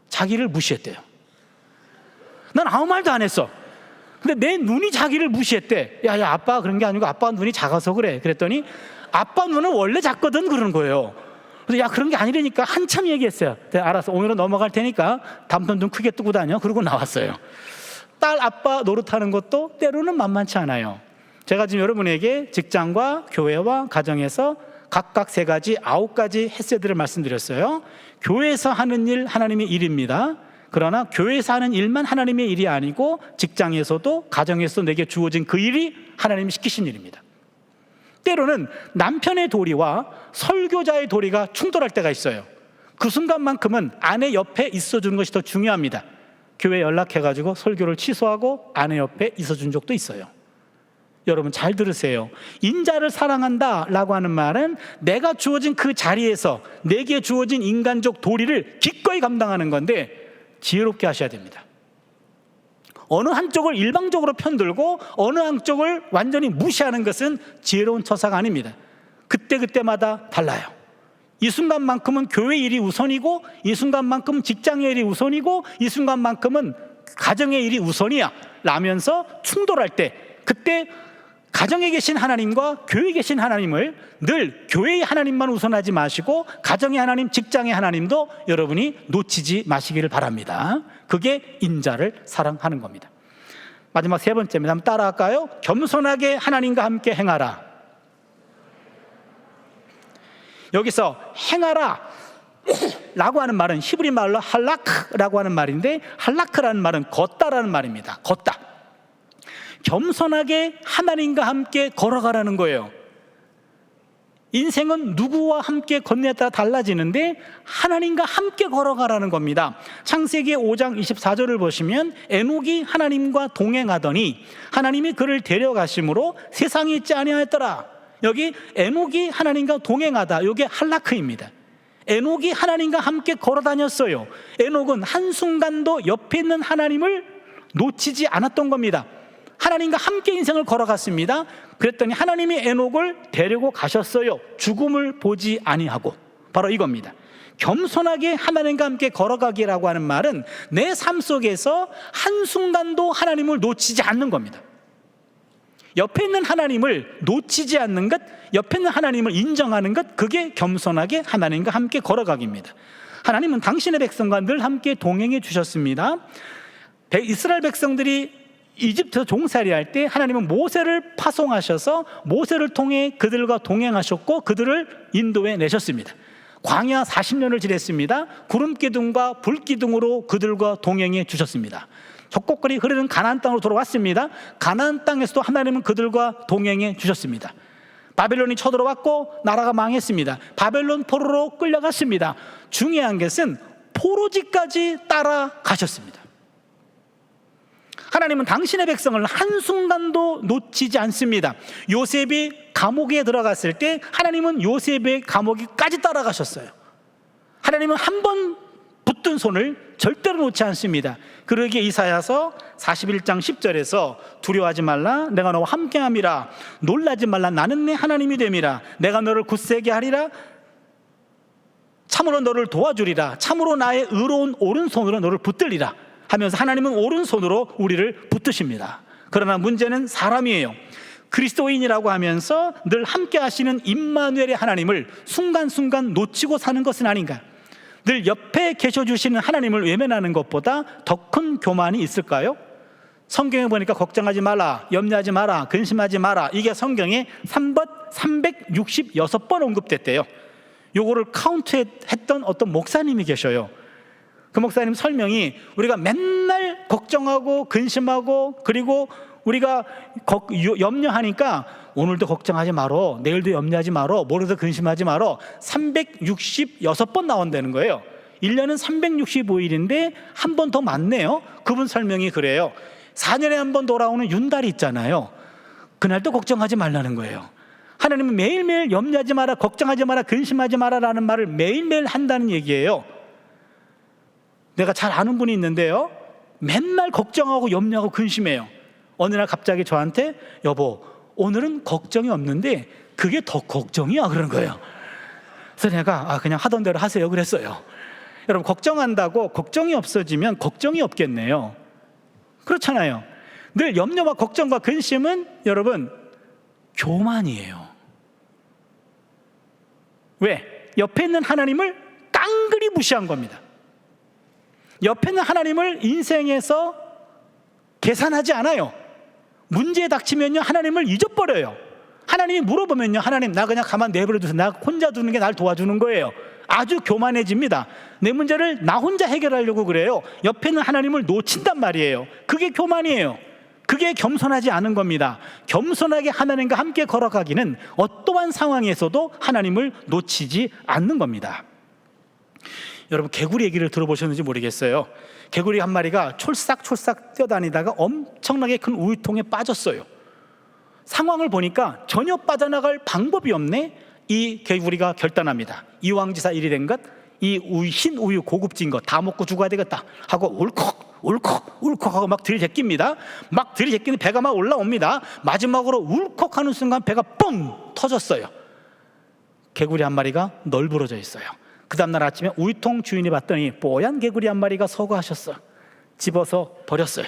자기를 무시했대요. 난 아무 말도 안 했어. 근데 내 눈이 자기를 무시했대. 야 아빠 그런 게 아니고 아빠 눈이 작아서 그래. 그랬더니 아빠 눈은 원래 작거든 그러는 거예요. 그래서 야 그런 게 아니라니까 한참 얘기했어요. 알았어 오늘은 넘어갈 테니까 다음부터 눈 크게 뜨고 다녀. 그러고 나왔어요. 딸 아빠 노릇하는 것도 때로는 만만치 않아요. 제가 지금 여러분에게 직장과 교회와 가정에서 각각 3가지 9가지 햇새들을 말씀드렸어요. 교회에서 하는 일 하나님의 일입니다. 그러나 교회에서 하는 일만 하나님의 일이 아니고 직장에서도 가정에서도 내게 주어진 그 일이 하나님이 시키신 일입니다. 때로는 남편의 도리와 설교자의 도리가 충돌할 때가 있어요. 그 순간만큼은 아내 옆에 있어주는 것이 더 중요합니다. 교회 연락해가지고 설교를 취소하고 아내 옆에 있어준 적도 있어요. 여러분 잘 들으세요. 인자를 사랑한다 라고 하는 말은 내가 주어진 그 자리에서 내게 주어진 인간적 도리를 기꺼이 감당하는 건데 지혜롭게 하셔야 됩니다. 어느 한쪽을 일방적으로 편들고 어느 한쪽을 완전히 무시하는 것은 지혜로운 처사가 아닙니다. 그때마다 달라요. 이 순간만큼은 교회 일이 우선이고 이 순간만큼은 직장의 일이 우선이고 이 순간만큼은 가정의 일이 우선이야 라면서 충돌할 때 그때 가정에 계신 하나님과 교회에 계신 하나님을 늘 교회의 하나님만 우선하지 마시고 가정의 하나님, 직장의 하나님도 여러분이 놓치지 마시기를 바랍니다. 그게 인자를 사랑하는 겁니다. 마지막 3번째입니다. 한번 따라할까요? 겸손하게 하나님과 함께 행하라. 여기서 행하라 라고 하는 말은 히브리 말로 할라크라고 하는 말인데 할라크라는 말은 걷다라는 말입니다. 걷다. 겸손하게 하나님과 함께 걸어가라는 거예요. 인생은 누구와 함께 걷느냐에 따라 달라지는데 하나님과 함께 걸어가라는 겁니다. 창세기 5장 24절을 보시면 에녹이 하나님과 동행하더니 하나님이 그를 데려가심으로 세상에 있지 아니하였더라. 여기 에녹이 하나님과 동행하다, 이게 할라크입니다. 에녹이 하나님과 함께 걸어다녔어요. 에녹은 한순간도 옆에 있는 하나님을 놓치지 않았던 겁니다. 하나님과 함께 인생을 걸어갔습니다. 그랬더니 하나님이 에녹을 데리고 가셨어요. 죽음을 보지 아니하고. 바로 이겁니다. 겸손하게 하나님과 함께 걸어가기라고 하는 말은 내 삶 속에서 한순간도 하나님을 놓치지 않는 겁니다. 옆에 있는 하나님을 놓치지 않는 것, 옆에 있는 하나님을 인정하는 것, 그게 겸손하게 하나님과 함께 걸어가기입니다. 하나님은 당신의 백성과 늘 함께 동행해 주셨습니다. 이스라엘 백성들이 이집트에서 종살이 할 때 하나님은 모세를 파송하셔서 모세를 통해 그들과 동행하셨고 그들을 인도해 내셨습니다. 광야 40년을 지냈습니다. 구름기둥과 불기둥으로 그들과 동행해 주셨습니다. 적곡거리 흐르는 가나안 땅으로 돌아왔습니다. 가나안 땅에서도 하나님은 그들과 동행해 주셨습니다. 바벨론이 쳐들어왔고 나라가 망했습니다. 바벨론 포로로 끌려갔습니다. 중요한 것은 포로지까지 따라가셨습니다. 하나님은 당신의 백성을 한순간도 놓치지 않습니다. 요셉이 감옥에 들어갔을 때 하나님은 요셉의 감옥에까지 따라가셨어요. 하나님은 한 번 붙든 손을 절대로 놓지 않습니다. 그러기에 이사야서 41장 10절에서 두려워하지 말라, 내가 너와 함께함이라. 놀라지 말라, 나는 내 하나님이 됨이라. 내가 너를 굳세게 하리라. 참으로 너를 도와주리라. 참으로 나의 의로운 오른손으로 너를 붙들리라 하면서 하나님은 오른손으로 우리를 붙드십니다. 그러나 문제는 사람이에요. 그리스도인이라고 하면서 늘 함께 하시는 임마누엘의 하나님을 순간순간 놓치고 사는 것은 아닌가. 늘 옆에 계셔주시는 하나님을 외면하는 것보다 더 큰 교만이 있을까요? 성경에 보니까 걱정하지 마라, 염려하지 마라, 근심하지 마라, 이게 성경에 366번 언급됐대요. 요거를 카운트했던 어떤 목사님이 계셔요. 그 목사님 설명이, 우리가 맨날 걱정하고 근심하고 그리고 우리가 염려하니까 오늘도 걱정하지 말어, 내일도 염려하지 말어, 모레도 근심하지 말어 366번 나온다는 거예요. 1년은 365일인데 한 번 더 많네요. 그분 설명이 그래요. 4년에 한 번 돌아오는 윤달이 있잖아요. 그날도 걱정하지 말라는 거예요. 하나님은 매일매일 염려하지 마라, 걱정하지 마라, 근심하지 마라 라는 말을 매일매일 한다는 얘기예요. 내가 잘 아는 분이 있는데요, 맨날 걱정하고 염려하고 근심해요. 어느 날 갑자기 저한테, 여보, 오늘은 걱정이 없는데 그게 더 걱정이야, 그러는 거예요. 그래서 내가 그냥 하던 대로 하세요 그랬어요. 여러분, 걱정한다고 걱정이 없어지면 걱정이 없겠네요. 그렇잖아요. 늘 염려와 걱정과 근심은 여러분 교만이에요. 왜? 옆에 있는 하나님을 깡그리 무시한 겁니다. 옆에 있는 하나님을 인생에서 계산하지 않아요. 문제에 닥치면요 하나님을 잊어버려요. 하나님이 물어보면요, 하나님 나 그냥 가만 내버려두세요, 나 혼자 두는 게 날 도와주는 거예요. 아주 교만해집니다. 내 문제를 나 혼자 해결하려고 그래요. 옆에 있는 하나님을 놓친단 말이에요. 그게 교만이에요. 그게 겸손하지 않은 겁니다. 겸손하게 하나님과 함께 걸어가기는 어떠한 상황에서도 하나님을 놓치지 않는 겁니다. 여러분, 개구리 얘기를 들어보셨는지 모르겠어요. 개구리 한 마리가 촐싹촐싹 뛰어다니다가 엄청나게 큰 우유통에 빠졌어요. 상황을 보니까 전혀 빠져나갈 방법이 없네. 이 개구리가 결단합니다. 이왕지사 일이 된 것, 이 흰 우유 고급진 거 다 먹고 죽어야 되겠다 하고 울컥 하고 막 들이제낍니다. 막 들이제끼는 배가 막 올라옵니다. 마지막으로 울컥하는 순간 배가 뻥 터졌어요. 개구리 한 마리가 널브러져 있어요. 그 다음날 아침에 우유통 주인이 봤더니 뽀얀 개구리 한 마리가 서거하셨어요. 집어서 버렸어요.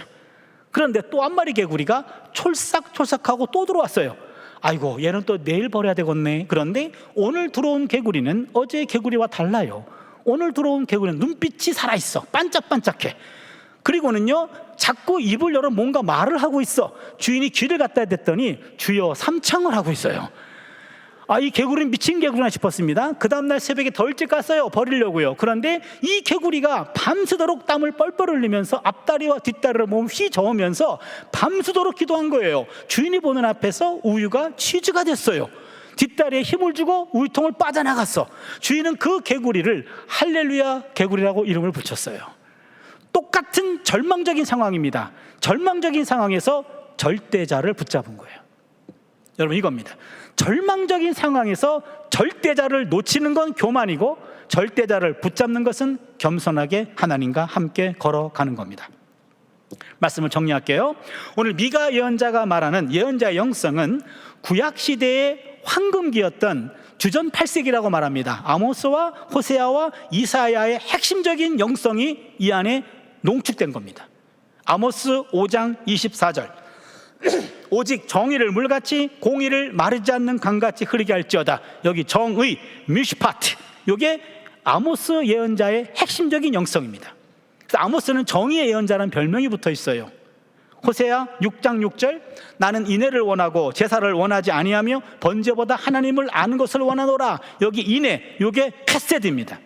그런데 또 한 마리 개구리가 촐싹촐싹하고 또 들어왔어요. 아이고, 얘는 또 내일 버려야 되겠네. 그런데 오늘 들어온 개구리는 어제의 개구리와 달라요. 오늘 들어온 개구리는 눈빛이 살아있어. 반짝반짝해. 그리고는요, 자꾸 입을 열어 뭔가 말을 하고 있어. 주인이 귀를 갖다 댔더니 주여 삼창을 하고 있어요. 이 개구리는 미친 개구리나 싶었습니다. 그 다음날 새벽에 더 일찍 갔어요, 버리려고요. 그런데 이 개구리가 밤새도록 땀을 뻘뻘 흘리면서 앞다리와 뒷다리를 몸 휘저으면서 밤새도록 기도한 거예요. 주인이 보는 앞에서 우유가 치즈가 됐어요. 뒷다리에 힘을 주고 우유통을 빠져나갔어. 주인은 그 개구리를 할렐루야 개구리라고 이름을 붙였어요. 똑같은 절망적인 상황입니다. 절망적인 상황에서 절대자를 붙잡은 거예요. 여러분, 이겁니다. 절망적인 상황에서 절대자를 놓치는 건 교만이고, 절대자를 붙잡는 것은 겸손하게 하나님과 함께 걸어가는 겁니다. 말씀을 정리할게요. 오늘 미가 예언자가 말하는 예언자의 영성은 구약시대의 황금기였던 주전 8세기라고 말합니다. 아모스와 호세아와 이사야의 핵심적인 영성이 이 안에 농축된 겁니다. 아모스 5장 24절, 오직 정의를 물같이 공의를 마르지 않는 강같이 흐르게 할지어다. 여기 정의, 미슈파트, 이게 아모스 예언자의 핵심적인 영성입니다. 그래서 아모스는 정의의 예언자라는 별명이 붙어 있어요. 호세아 6장 6절, 나는 인애를 원하고 제사를 원하지 아니하며 번제보다 하나님을 아는 것을 원하노라. 여기 인애, 이게 헤세드입니다.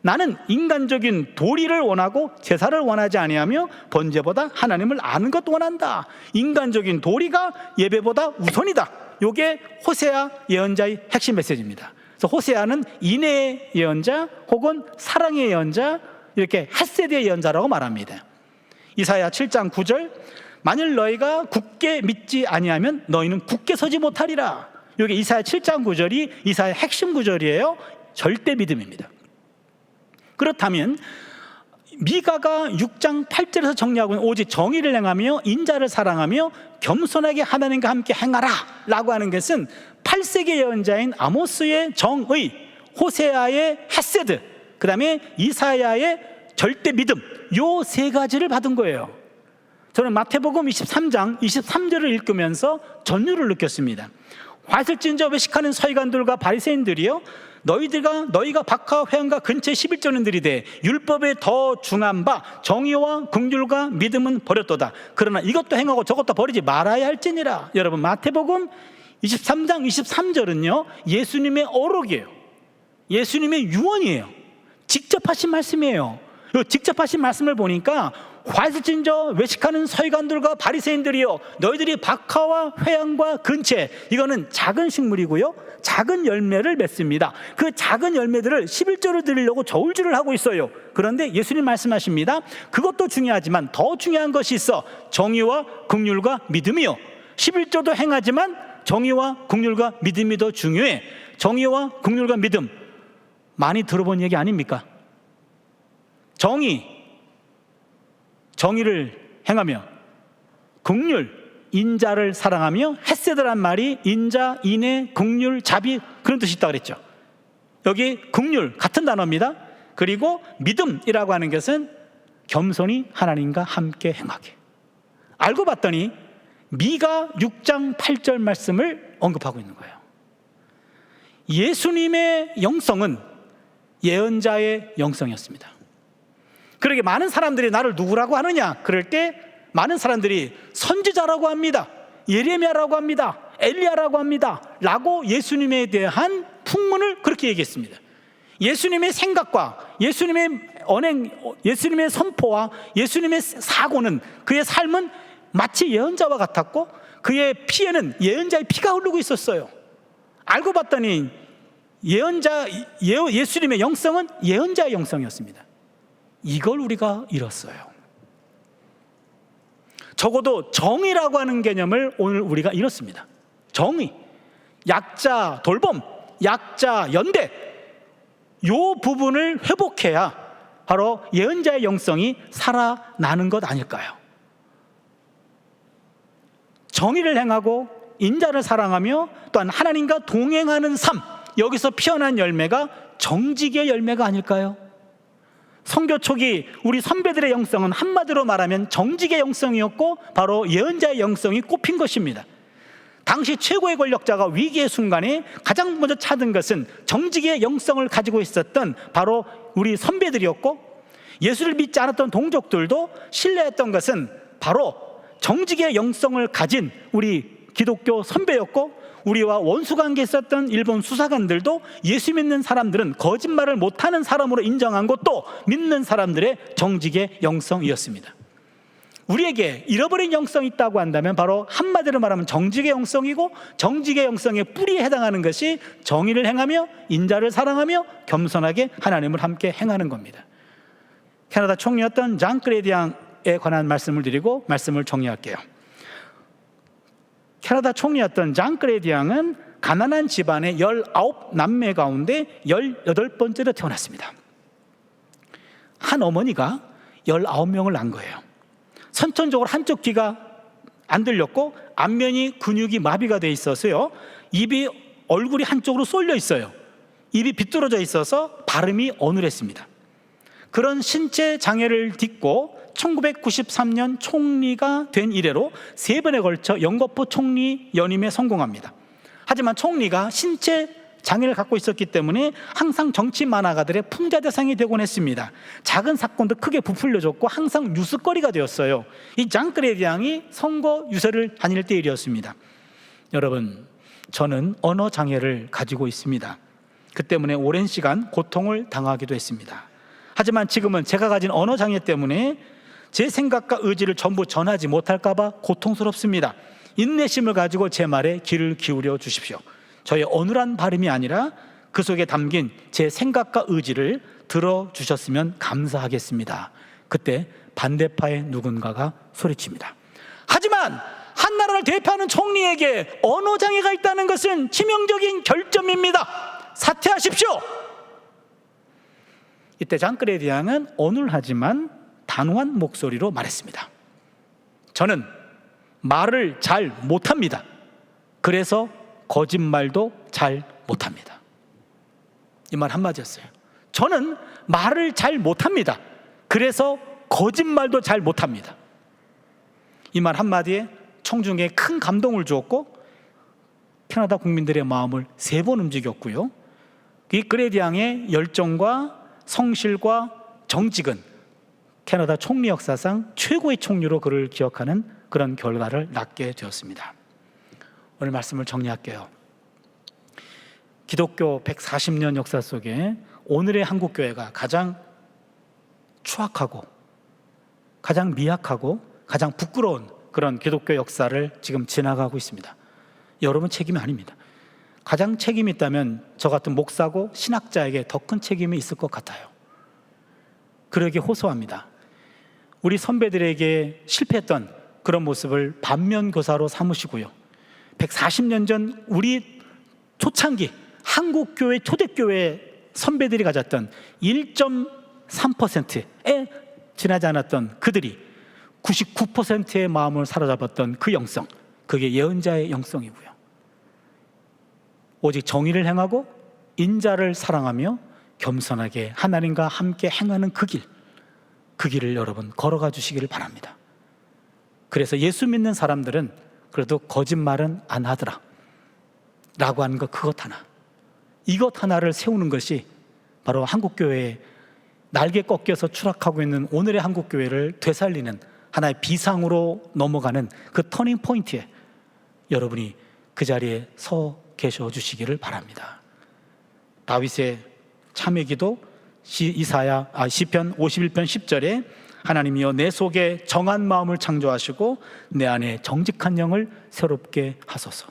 나는 인간적인 도리를 원하고 제사를 원하지 아니하며 번제보다 하나님을 아는 것 원한다. 인간적인 도리가 예배보다 우선이다. 이게 호세아 예언자의 핵심 메시지입니다. 그래서 호세아는 인애의 예언자 혹은 사랑의 예언자, 이렇게 헤세드의 예언자라고 말합니다. 이사야 7장 9절, 만일 너희가 굳게 믿지 아니하면 너희는 굳게 서지 못하리라. 여기 이사야 7장 9절이 이사야의 핵심 구절이에요. 절대 믿음입니다. 그렇다면 미가가 6장 8절에서 정리하고 있는 오직 정의를 행하며 인자를 사랑하며 겸손하게 하나님과 함께 행하라 라고 하는 것은 8세기 예언자인 아모스의 정의, 호세아의 헤세드, 그 다음에 이사야의 절대 믿음, 요 세 가지를 받은 거예요. 저는 마태복음 23장 23절을 읽으면서 전율을 느꼈습니다. 화살진저 외식하는 서기관들과 바리새인들이여, 너희가 박하와 회당과 근처에 11조는 들이되 율법에 더 중한 바 정의와 긍휼과 믿음은 버렸도다. 그러나 이것도 행하고 저것도 버리지 말아야 할지니라. 여러분, 마태복음 23장 23절은요 예수님의 어록이에요. 예수님의 유언이에요. 직접 하신 말씀이에요. 직접 하신 말씀을 보니까 화살진저 외식하는 서기관들과 바리새인들이여, 너희들이 박하와 회당과 근체, 이거는 작은 식물이고요 작은 열매를 맺습니다. 그 작은 열매들을 11조를 드리려고 저울질을 하고 있어요. 그런데 예수님 말씀하십니다. 그것도 중요하지만 더 중요한 것이 있어. 정의와 긍휼과 믿음이요. 11조도 행하지만 정의와 긍휼과 믿음이 더 중요해. 정의와 긍휼과 믿음, 많이 들어본 얘기 아닙니까? 정의를 행하며 긍휼, 인자를 사랑하며, 헤세드란 말이 인자, 인애, 긍휼, 자비, 그런 뜻이 있다고 그랬죠. 여기 긍휼 같은 단어입니다. 그리고 믿음이라고 하는 것은 겸손히 하나님과 함께 행하게. 알고 봤더니 미가 6장 8절 말씀을 언급하고 있는 거예요. 예수님의 영성은 예언자의 영성이었습니다. 그러게 많은 사람들이 나를 누구라고 하느냐, 그럴 때 많은 사람들이 선지자라고 합니다, 예레미야라고 합니다, 엘리야라고 합니다 라고 예수님에 대한 풍문을 그렇게 얘기했습니다. 예수님의 생각과 예수님의 언행, 예수님의 선포와 예수님의 사고는, 그의 삶은 마치 예언자와 같았고 그의 피에는 예언자의 피가 흐르고 있었어요. 알고 봤더니 예수님의 영성은 예언자의 영성이었습니다. 이걸 우리가 잃었어요. 적어도 정의라고 하는 개념을 오늘 우리가 잃었습니다. 정의, 약자 돌봄, 약자 연대, 요 부분을 회복해야 바로 예언자의 영성이 살아나는 것 아닐까요? 정의를 행하고 인자를 사랑하며 또한 하나님과 동행하는 삶, 여기서 피어난 열매가 정직의 열매가 아닐까요? 선교 초기 우리 선배들의 영성은 한마디로 말하면 정직의 영성이었고 바로 예언자의 영성이 꼽힌 것입니다. 당시 최고의 권력자가 위기의 순간에 가장 먼저 찾은 것은 정직의 영성을 가지고 있었던 바로 우리 선배들이었고, 예수를 믿지 않았던 동족들도 신뢰했던 것은 바로 정직의 영성을 가진 우리 기독교 선배였고, 우리와 원수관계에 있었던 일본 수사관들도 예수 믿는 사람들은 거짓말을 못하는 사람으로 인정한 것도 믿는 사람들의 정직의 영성이었습니다. 우리에게 잃어버린 영성이 있다고 한다면 바로 한마디로 말하면 정직의 영성이고, 정직의 영성의 뿌리에 해당하는 것이 정의를 행하며 인자를 사랑하며 겸손하게 하나님을 함께 행하는 겁니다. 캐나다 총리였던 장 크레디앙에 관한 말씀을 드리고 말씀을 정리할게요. 캐나다 총리였던 장 크레디앙은 가난한 집안의 19남매 가운데 18번째로 태어났습니다. 한 어머니가 19명을 낳은 거예요. 선천적으로 한쪽 귀가 안 들렸고 안면이 근육이 마비가 돼 있어서요, 얼굴이 한쪽으로 쏠려 있어요. 입이 비뚤어져 있어서 발음이 어눌했습니다. 그런 신체 장애를 딛고 1993년 총리가 된 이래로 3번에 걸쳐 영거포 총리 연임에 성공합니다. 하지만 총리가 신체 장애를 갖고 있었기 때문에 항상 정치 만화가들의 풍자 대상이 되곤 했습니다. 작은 사건도 크게 부풀려졌고 항상 뉴스거리가 되었어요. 이 장크레디앙이 선거 유세를 다닐 때 일이었습니다. 여러분, 저는 언어 장애를 가지고 있습니다. 그 때문에 오랜 시간 고통을 당하기도 했습니다. 하지만 지금은 제가 가진 언어 장애 때문에 제 생각과 의지를 전부 전하지 못할까 봐 고통스럽습니다. 인내심을 가지고 제 말에 귀를 기울여 주십시오. 저의 어눌한 발음이 아니라 그 속에 담긴 제 생각과 의지를 들어주셨으면 감사하겠습니다. 그때 반대파의 누군가가 소리칩니다. 하지만 한 나라를 대표하는 총리에게 언어장애가 있다는 것은 치명적인 결점입니다. 사퇴하십시오. 이때 장크레디앙은 어눌하지만 단호한 목소리로 말했습니다. 저는 말을 잘 못합니다. 그래서 거짓말도 잘 못합니다. 이 말 한마디였어요. 저는 말을 잘 못합니다. 그래서 거짓말도 잘 못합니다. 이 말 한마디에 청중에 큰 감동을 주었고 캐나다 국민들의 마음을 3번 움직였고요. 이 크레디앙의 열정과 성실과 정직은 캐나다 총리 역사상 최고의 총리로 그를 기억하는 그런 결과를 낳게 되었습니다. 오늘 말씀을 정리할게요. 기독교 140년 역사 속에 오늘의 한국교회가 가장 추악하고 가장 미약하고 가장 부끄러운 그런 기독교 역사를 지금 지나가고 있습니다. 여러분 책임이 아닙니다. 가장 책임이 있다면 저 같은 목사고 신학자에게 더 큰 책임이 있을 것 같아요. 그러게 호소합니다. 우리 선배들에게 실패했던 그런 모습을 반면교사로 삼으시고요. 140년 전 우리 초창기 한국교회 초대교회 선배들이 가졌던 1.3%에 지나지 않았던 그들이 99%의 마음을 사로잡았던 그 영성, 그게 예언자의 영성이고요. 오직 정의를 행하고 인자를 사랑하며 겸손하게 하나님과 함께 행하는 그 길을 여러분 걸어가 주시기를 바랍니다. 그래서 예수 믿는 사람들은 그래도 거짓말은 안 하더라 라고 하는 것, 그것 하나, 이것 하나를 세우는 것이 바로 한국교회의 날개 꺾여서 추락하고 있는 오늘의 한국교회를 되살리는 하나의 비상으로 넘어가는 그 터닝 포인트에 여러분이 그 자리에 서 계셔 주시기를 바랍니다. 다윗의 참회기도 시편 51편 10절에 하나님이여 내 속에 정한 마음을 창조하시고 내 안에 정직한 영을 새롭게 하소서.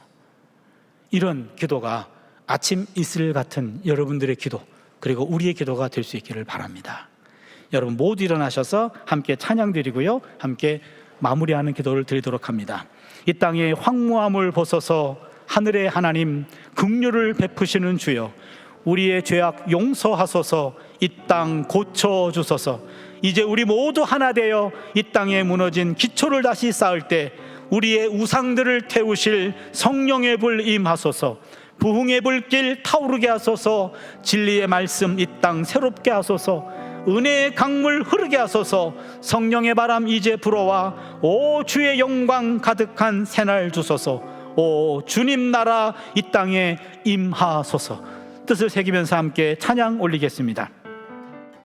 이런 기도가 아침 이슬 같은 여러분들의 기도, 그리고 우리의 기도가 될 수 있기를 바랍니다. 여러분 모두 일어나셔서 함께 찬양 드리고요, 함께 마무리하는 기도를 드리도록 합니다. 이 땅의 황무함을 벗어서 하늘의 하나님, 긍휼을 베푸시는 주여, 우리의 죄악 용서하소서. 이 땅 고쳐주소서. 이제 우리 모두 하나 되어 이 땅에 무너진 기초를 다시 쌓을 때 우리의 우상들을 태우실 성령의 불 임하소서. 부흥의 불길 타오르게 하소서. 진리의 말씀 이 땅 새롭게 하소서. 은혜의 강물 흐르게 하소서. 성령의 바람 이제 불어와 오 주의 영광 가득한 새날 주소서. 오 주님 나라 이 땅에 임하소서. 뜻을 새기면서 함께 찬양 올리겠습니다.